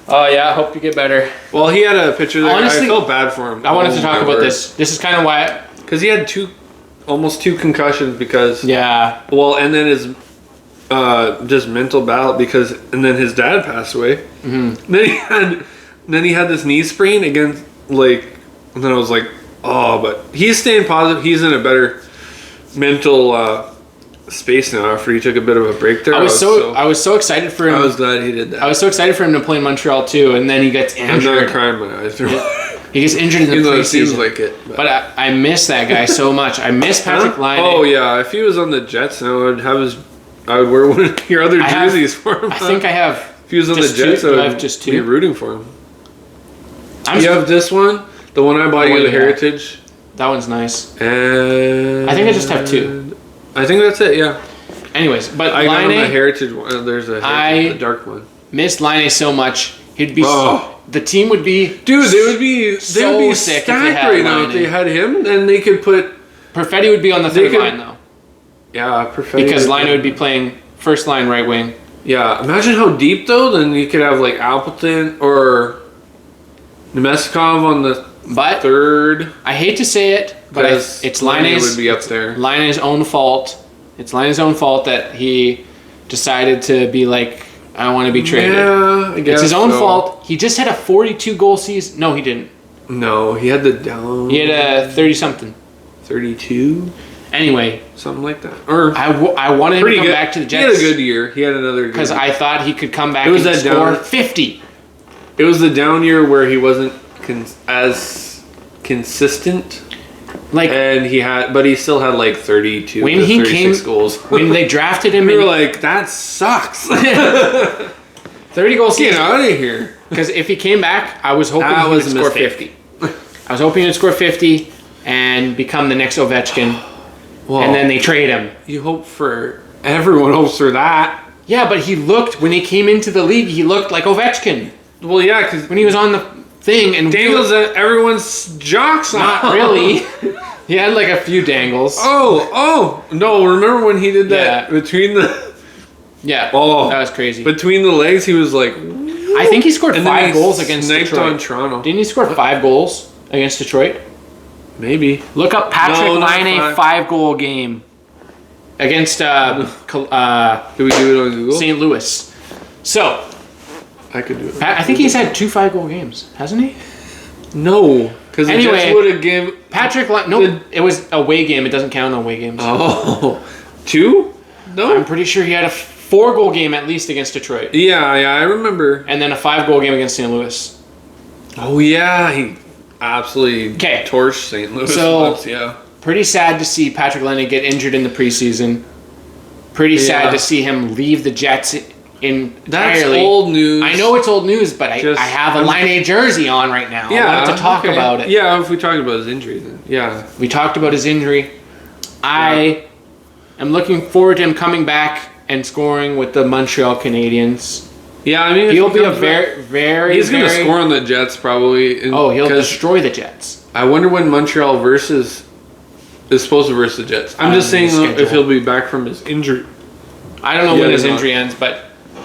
Oh yeah, I hope you get better. Well, he had a picture there. Honestly, I felt bad for him. I wanted to talk about this. This is kind of why. Because he had almost two concussions because. Yeah. Well, and then his. Just mental battle and then his dad passed away. Mm-hmm. Then he had this knee sprain against and then I was like, oh, but he's staying positive. He's in a better mental space now after he took a bit of a break there. I was so excited for him. I was glad he did that. I was so excited for him to play in Montreal too, and then he gets injured. I'm not crying my eyes through. He gets injured in the preseason. It seems like it. But I miss that guy so much. I miss Patrick Laine. Oh yeah, if he was on the Jets now, I would wear one of your other jerseys for him. I think I have. If he was on the Jets, I would just be rooting for him. You have this one? The one I bought you, the Heritage? That one's nice. And I think I just have 2. I think that's it, yeah. Anyways, but I got the Heritage one. There's a the dark one. Missed Laine so much. He'd be... the team would be... Dude, they would be sick stacked right now if they had him. Then they could put... Perfetti would be on the third line, though. Yeah, Perfetti. Because Laine would be playing first line right wing. Yeah, imagine how deep though. Then you could have Appleton or Nemestikov on the third. I hate to say it, but it's Laine's would be up there. Laine's own fault. It's Laine's own fault that he decided to be I want to be traded. Yeah, I guess it's his own fault. He just had a 42 goal season. No, he didn't. No, he had the down. He had a 30 something. 32. Anyway, something like that. Or I wanted him to come back to the Jets. He had a good year. He had another because I thought he could come back and score 50. It was the down year where he wasn't as consistent. Like, but he still had like 32 when to he 36 came, goals. when they drafted him, We were like, that sucks. 30 goals. Get out of here. Because if he came back, I was hoping he would score 50. I was hoping he'd score 50 and become the next Ovechkin. Well, and then they trade him. Everyone hopes for that. Yeah, but when he came into the league, he looked like Ovechkin. Well, yeah, because When he was on the thing and Dangles everyone's jocks. Not really. He had like a few dangles. Oh, no, remember when he did that between the... Yeah, Oh, that was crazy. Between the legs, he was like... I think he scored 5 goals against Detroit. on Toronto. Didn't he score 5 goals against Detroit? Maybe. Look up Patrick Laine 5-goal game against Did we do it on Google? St. Louis. So, I could do it. I think he's had 2 5-goal games, hasn't he? No, because the Jets would have given... Patrick Laine... No, it was a away game. It doesn't count on away games. Oh. 2? No? I'm pretty sure he had a 4-goal game at least against Detroit. Yeah, I remember. And then a 5-goal game against St. Louis. Oh, yeah, he absolutely torched St. Louis. So, yeah. Pretty sad to see Patrick Laine get injured in the preseason. Pretty sad to see him leave the Jets entirely. That's old news. I know it's old news, but I have a Laine jersey on right now. Yeah, I wanted to talk about it. Yeah, if we talked about his injury, then yeah. We talked about his injury. I am looking forward to him coming back and scoring with the Montreal Canadiens. Yeah, I mean, he'll be a very he's going to score on the Jets probably. He'll destroy the Jets. I wonder when Montreal is supposed to versus the Jets. I'm just saying if he'll be back from his injury. I don't know when his injury ends, but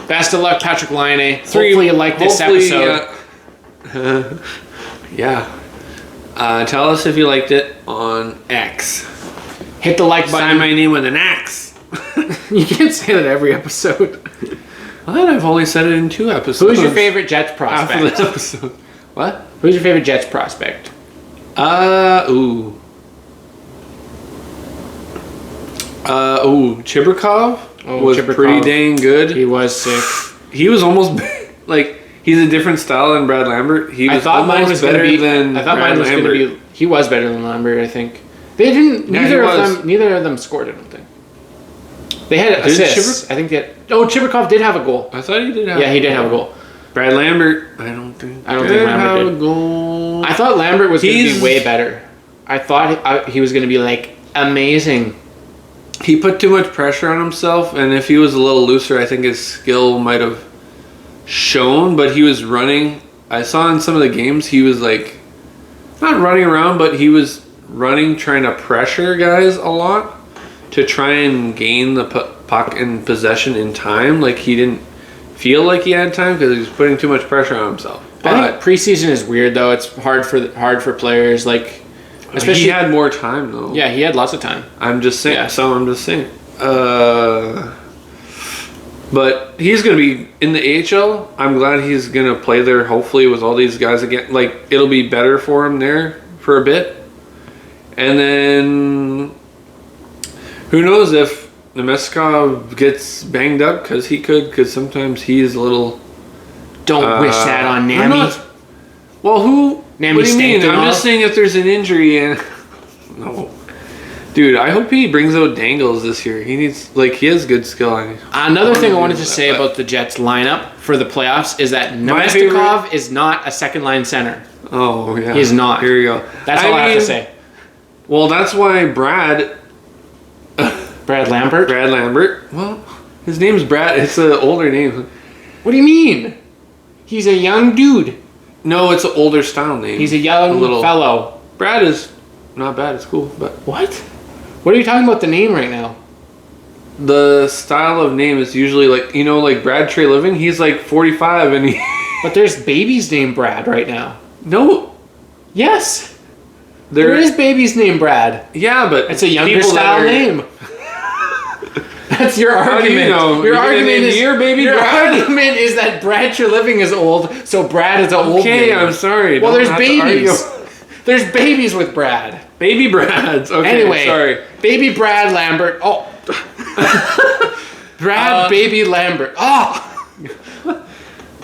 best of luck, Patrick Laine. Hopefully you like this episode. Yeah. Tell us if you liked it on X. Hit the like button. Sign my name with an X. You can't say that every episode. Well, I've only said it in 2 episodes. Who's your favorite Jets prospect? After this episode. What? Who's your favorite Jets prospect? Chibrikov was pretty dang good. He was sick. He was almost like he's a different style than Brad Lambert. He was I thought mine was better gonna be, than I thought Brad mine was Lambert. going to be. He was better than Lambert, I think. They didn't. Neither of them scored. I don't think. They had assists. I think they had. Oh, Chibrikov did have a goal. I thought he did have. Yeah, he did have a goal. Brad Lambert, I don't think Lambert did. a goal. I thought Lambert was going to be way better. I thought he was going to be like amazing. He put too much pressure on himself, and if he was a little looser, I think his skill might have shown. But he was running. I saw in some of the games he was like not running around, but he was running, trying to pressure guys a lot to try and gain the puck in possession in time. Like he didn't feel like he had time because he was putting too much pressure on himself. But I think preseason is weird though. It's hard for players like. Especially he had more time though. Yeah, he had lots of time. I'm just saying. Yeah. So I'm just saying. But he's gonna be in the AHL. I'm glad he's gonna play there. Hopefully with all these guys again. Like it'll be better for him there for a bit. And then who knows if Nemeskov gets banged up because he could. Because sometimes he's a little. Don't wish that on Nami. Well, who? Nami what do you mean? I'm just saying if there's an injury and no, dude. I hope he brings out Dangles this year. He needs he has good skill. Another thing I wanted to say about the Jets lineup for the playoffs is that Nemestikov is not a second line center. Oh yeah, he's not. Here you go. That's all I have to say. Well, that's why Brad Lambert. Brad Lambert. Well, his name's Brad. It's an older name. What do you mean? He's a young dude. No, it's an older style name. He's a young fellow. Brad is not bad. It's cool, but what? What are you talking about the name right now? The style of name is usually like Brad Trey Living. He's like 45 and he. But there's babies named Brad right now. No. Yes. There is babies named Brad. Yeah, but it's a younger style name. That's your argument. How do you know? Your argument is that Brad Treliving is old, so Brad is an old name. Okay, I'm sorry. Well, there's babies. There's babies with Brad. Baby Brads. Okay, anyway, sorry. Baby Brad Lambert. Oh. Brad Baby Lambert. Oh.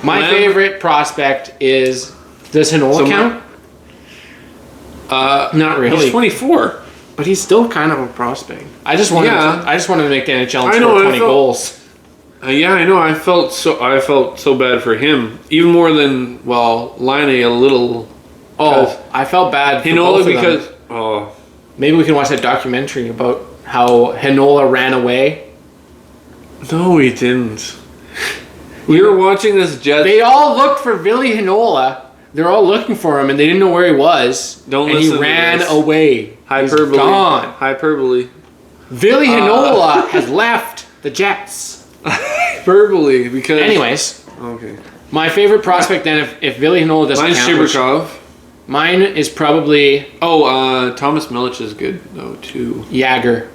My favorite prospect is... Does Hinola count? Not really. He's 24. But he's still kind of a prospect. I just wanted to make the NHL and I know, score 20 goals. Yeah, I know. I felt so bad for him, even more than Line a little. Oh, I felt bad for both of them. Maybe we can watch that documentary about how Heinola ran away. No, he didn't. We were watching this Jets. They all looked for Billy Heinola. They're all looking for him, and they didn't know where he was. And he ran away. Hyperbole. He's gone. Hyperbole. Billy Heinola has left the Jets. Hyperbole, because... Anyways. Okay. My favorite prospect then, if Billy Heinola doesn't count... Mine's Shibrakov. Mine is probably... Thomas Milic is good, though, too. Yager.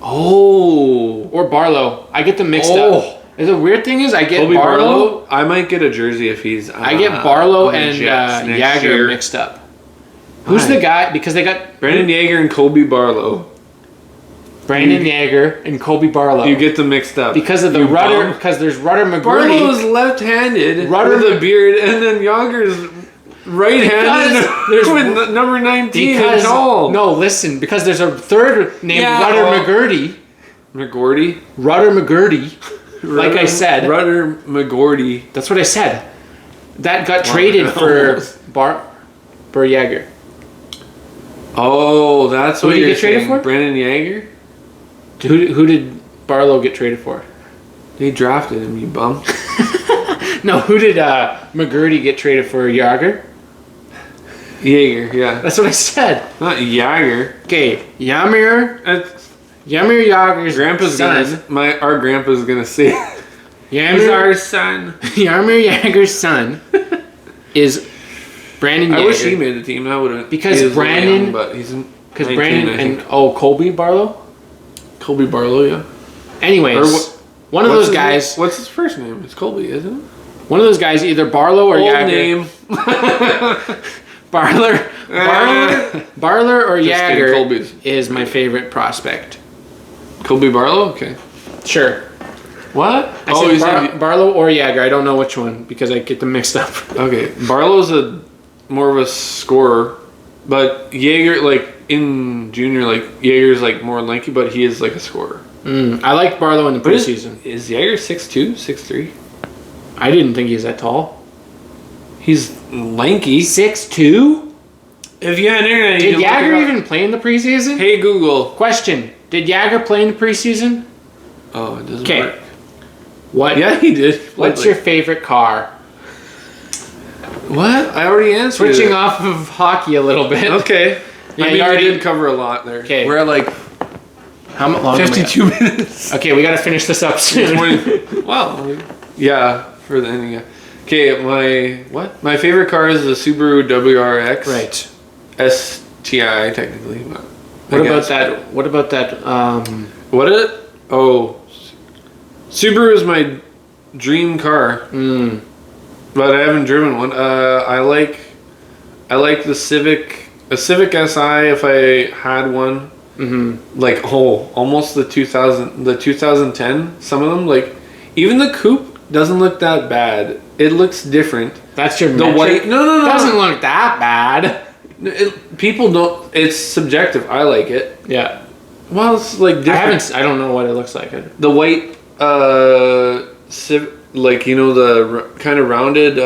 Oh. Or Barlow. I get them mixed up. The weird thing is I get Colby Barlow. I might get a jersey if he's... I get Barlow and Yager mixed up. Who's the guy? Because they got... Brandon Yager and Colby Barlow. Brandon Yager and Colby Barlow. You get them mixed up. Because of the rudder... Because there's Rudder McGurdy. Barlow's left-handed with a beard, and then Yager's right-handed with number 19 and tall. No, listen. Because there's a third named Rudder McGurdy. Rudder McGurdy. Like I said. Rudder McGordy. That's what I said. That got traded for Yager. Oh, that's what you're get traded for? Brandon Yager? Who did Barlow get traded for? They drafted him, you bum. No, who did McGurdy get traded for? Yager? Yager, yeah. That's what I said. Not Yager. Okay, Yamir Yager's grandpa's son. Our grandpa's gonna say it. He's our son. Yarmir Yager's son is Brandon Yager. I wish he made the team. I wouldn't. Because Brandon, but he's Brandon and Colby Barlow. Colby Barlow, yeah. Anyways, one of those guys. What's his first name? It's Colby, isn't it? One of those guys, either Barlow or Yager. Name. Barlow or Yager is my favorite prospect. Colby Barlow? Okay. Sure. What? I said Barlow or Yager. I don't know which one because I get them mixed up. Okay. Barlow's more of a scorer, but Yager, like in junior, like Yager's like more lanky, but he is like a scorer. I like Barlow in the preseason. Is Yager 6'2", 6'3"? I didn't think he's that tall. He's lanky. 6'2"? If you had internet, did Yager even play in the preseason? Hey Google. Question: did Yager play in the preseason? Oh, it doesn't work. What? Yeah, he did. What's your favorite car? What? I already answered. Switching off of hockey a little bit. Okay. Yeah, you already did cover a lot there. Okay. We're at like how long? 52 minutes. Okay, we gotta finish this up soon. Wow. Yeah, for the ending. Okay, my favorite car is the Subaru WRX. Right. STI technically. But what about that? What about that? What is it? Oh, Subaru is my dream car. But I haven't driven one. I like the Civic, a Civic Si if I had one. Like almost the 2010. Some of them, like even the coupe doesn't look that bad. It looks different. That's your the white. No. It doesn't look that bad. People don't. It's subjective. I like it. Yeah. Well, it's like different. I don't know what it looks like. The white, like you know the kind of rounded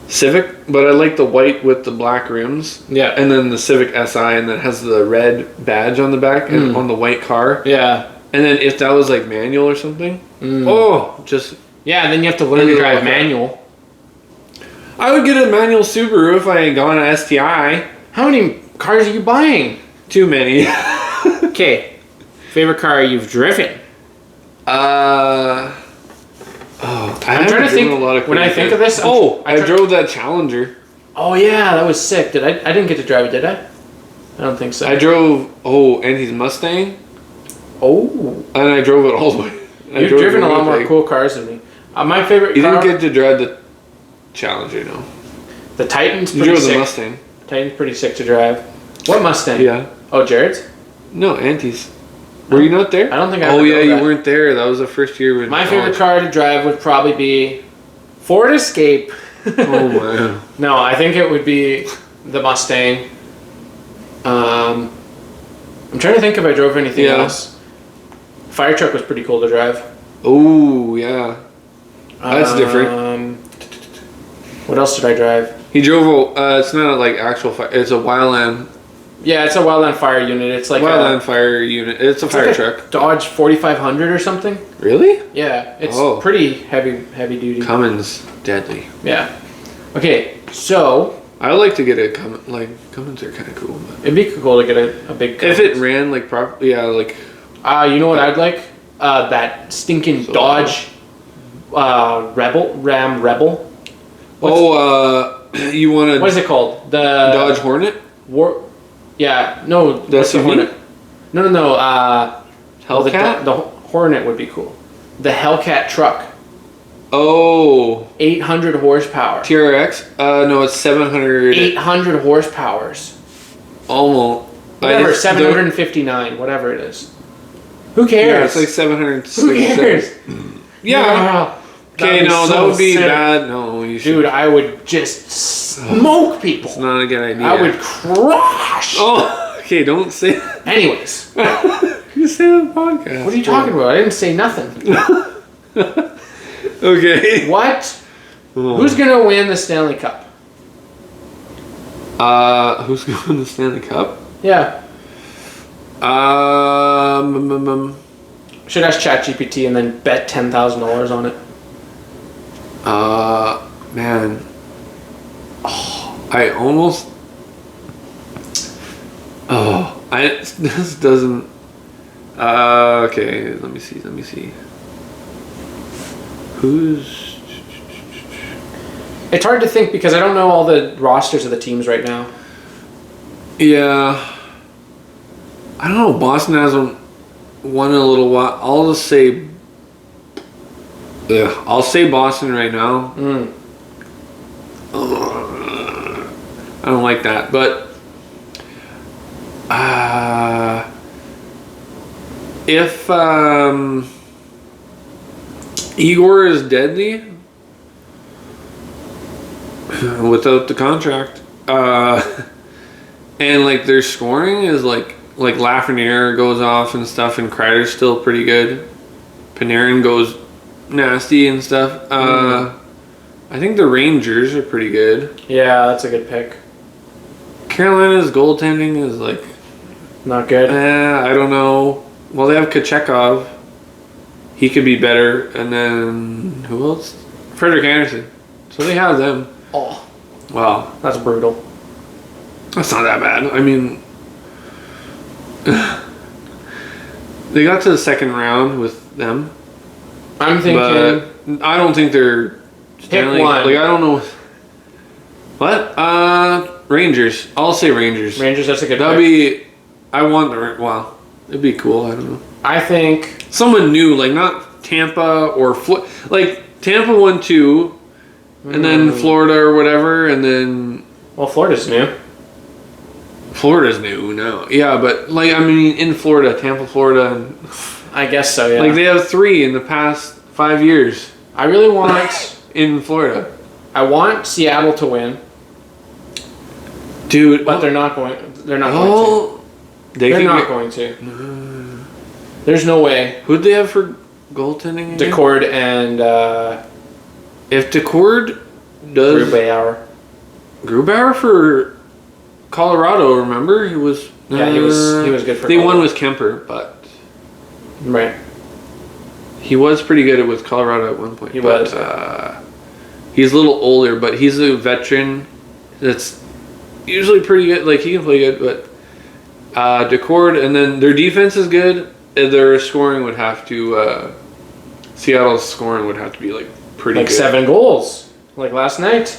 Civic, but I like the white with the black rims. Yeah. And then the Civic Si, and then has the red badge on the back and on the white car. Yeah. And then if that was like manual or something, yeah. Then you have to learn to drive manual. I would get a manual Subaru if I had gone to STI. How many cars are you buying? Too many. Okay. Favorite car you've driven? I'm trying to think. When I think of this, I drove that Challenger. Oh yeah, that was sick. I didn't get to drive it, did I? I don't think so. I drove Andy's Mustang. Oh. And I drove it all the way. You've driven a lot more cool cars than me. My favorite You car... didn't get to drive the Challenger, no. The Titan's pretty sick. You drove the Mustang. Titan's pretty sick to drive. What Mustang? Yeah. Oh, Jared's? No, Auntie's. Were you not there? I don't think I Oh, yeah, you weren't there. That was the first year. My favorite car to drive would probably be Ford Escape. Oh, man. No, I think it would be the Mustang. I'm trying to think if I drove anything else. Fire truck was pretty cool to drive. Oh, yeah. That's different. What else did I drive? He drove it's not like actual fire, it's a Wildland. Yeah, it's a Wildland fire unit. It's like Wildland fire unit. It's a fire like truck. A Dodge 4500 or something. Really? Yeah, it's pretty heavy duty. Cummins, deadly. Yeah. Okay, so I would like to get a Cummins are kind of cool. But it'd be cool to get a big Cummins. if it ran like properly, yeah, like. You know what I'd like? That stinking Dodge Ram Rebel. You want to? What is it called? The Dodge Hornet. Yeah, no. That's the Hornet. No. Hellcat. The Hornet would be cool. The Hellcat truck. Oh. 800 horsepower. TRX. No, it's 700. 800 horsepowers. Almost. Whatever. 759. Whatever it is. Who cares? Yeah, it's like 700. Who cares? Yeah. Okay, no, that would be bad. No, you should. Dude, I would just smoke people. It's not a good idea. I would crash. Oh, okay, don't say that. Anyways. You say it on the podcast. What are you talking about? I didn't say nothing. Okay. What? Oh. Who's going to win the Stanley Cup? Who's going to win the Stanley Cup? Yeah. Should ask ChatGPT and then bet $10,000 on it. Man. Oh, I almost. Oh, this doesn't. Okay, let me see. Who's? It's hard to think because I don't know all the rosters of the teams right now. Yeah. I don't know. Boston hasn't won in a little while. I'll just say. Yeah, I'll say Boston right now. I don't like that, but if Igor is deadly without the contract, and like their scoring is like Lafreniere goes off and stuff, and Kreider's still pretty good. Panarin goes nasty and stuff. I think the Rangers are pretty good. Yeah, that's a good pick. Carolina's goaltending is like not good. I don't know. Well, they have Kochekov. He could be better. And then who else? Frederik Andersen. So they have them. Oh, wow, that's brutal. That's not that bad. I mean, they got to the second round with them. I'm thinking. But I don't think they're. Pick one. Like I don't know. What? Rangers. I'll say Rangers. Rangers. That's a good. That'd be. I want the. Wow, it'd be cool. I don't know. I think someone new, like not Tampa or like Tampa won 2, and then Florida or whatever, and then. Well, Florida's new. Florida's new now. Yeah, but like I mean, in Florida, Tampa, Florida, and I guess so. Yeah. Like they have 3 in the past 5 years. I really want in Florida. I want Seattle to win, dude. But they're not going. They're not going to. They're not going to. There's no way. Who'd they have for goaltending? Decord and. If Decord does. Grubauer for Colorado. Remember, he was. Yeah, he was good for. They won with Kemper, but. Right. He was pretty good with Colorado at one point. He was. He's a little older, but he's a veteran that's usually pretty good. Like, he can play good, but Decord, and then their defense is good. And their scoring would have to... Seattle's scoring would have to be, like, pretty good. Like 7 goals, like last night.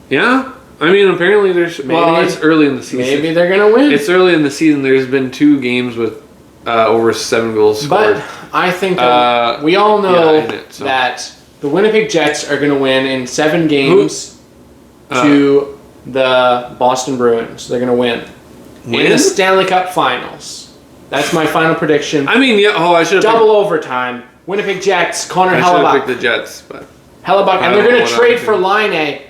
Yeah? I mean, apparently there's... Well, it's early in the season. Maybe they're going to win. It's early in the season. There's been 2 games with over 7 goals scored. But I think we all know that the Winnipeg Jets are going to win in 7 games to the Boston Bruins. They're going to win in the Stanley Cup Finals. That's my final prediction. I mean, yeah. Oh, I should have double overtime. Winnipeg Jets. Connor Hellebuck. I should have picked the Jets, but Hellebuck, and they're going to trade for Line A.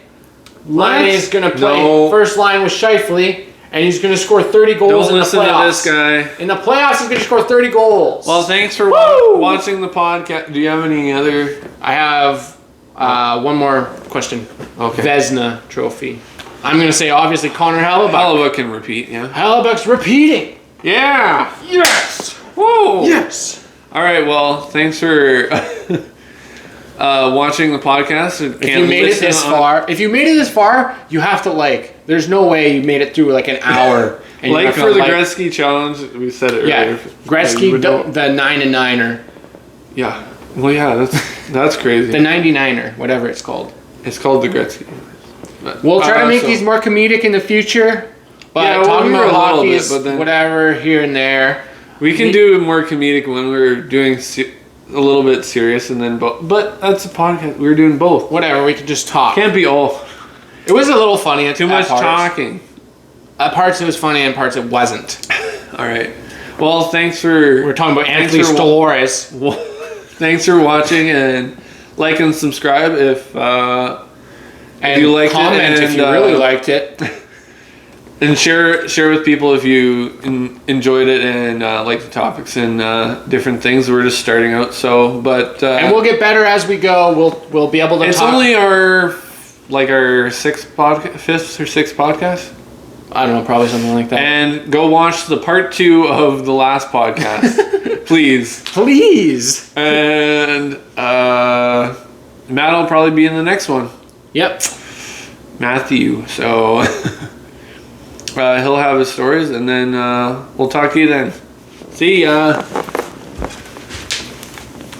Lane's gonna play first line with Scheifele, and he's gonna score 30 goals Don't in the playoffs. listen to this guy. In the playoffs, he's gonna score 30 goals. Well, thanks for watching the podcast. Do you have any other? I have one more question. Okay. Vezina trophy. I'm gonna say obviously Connor Hellebuck. Hellebuck can repeat, yeah. Hellebuck's repeating. Yeah. Yes. Whoa. Yes. All right. Well, thanks for watching the podcast. If you made it this far, you have to like. There's no way you made it through like an hour. And like for the Gretzky challenge, we said it earlier. Gretzky, the 9-9er. Yeah. Well, yeah, that's crazy. The 99er, whatever it's called. It's called the Gretzky. But, we'll try to make these more comedic in the future. But yeah, talking about hockey is but then whatever here and there. We can do more comedic when we're doing a little bit serious, and then but that's a podcast. We're doing both. Whatever, we can just talk. Can't be all. It was a little funny. At Too much parts. talking. At parts it was funny, and parts it wasn't. All right. Well, thanks for. We're talking about Anthony Stolores. Thanks for watching, and like and subscribe if you liked comment it, and if you really liked it. And share with people if you enjoyed it and like the topics and different things. We're just starting out, and we'll get better as we go. We'll be able to. It's only our fifth or sixth podcast. I don't know, probably something like that. And go watch the part 2 of the last podcast, please. Please. And Matt will probably be in the next one. Yep. Matthew. So. He'll have his stories, and then we'll talk to you then. See ya.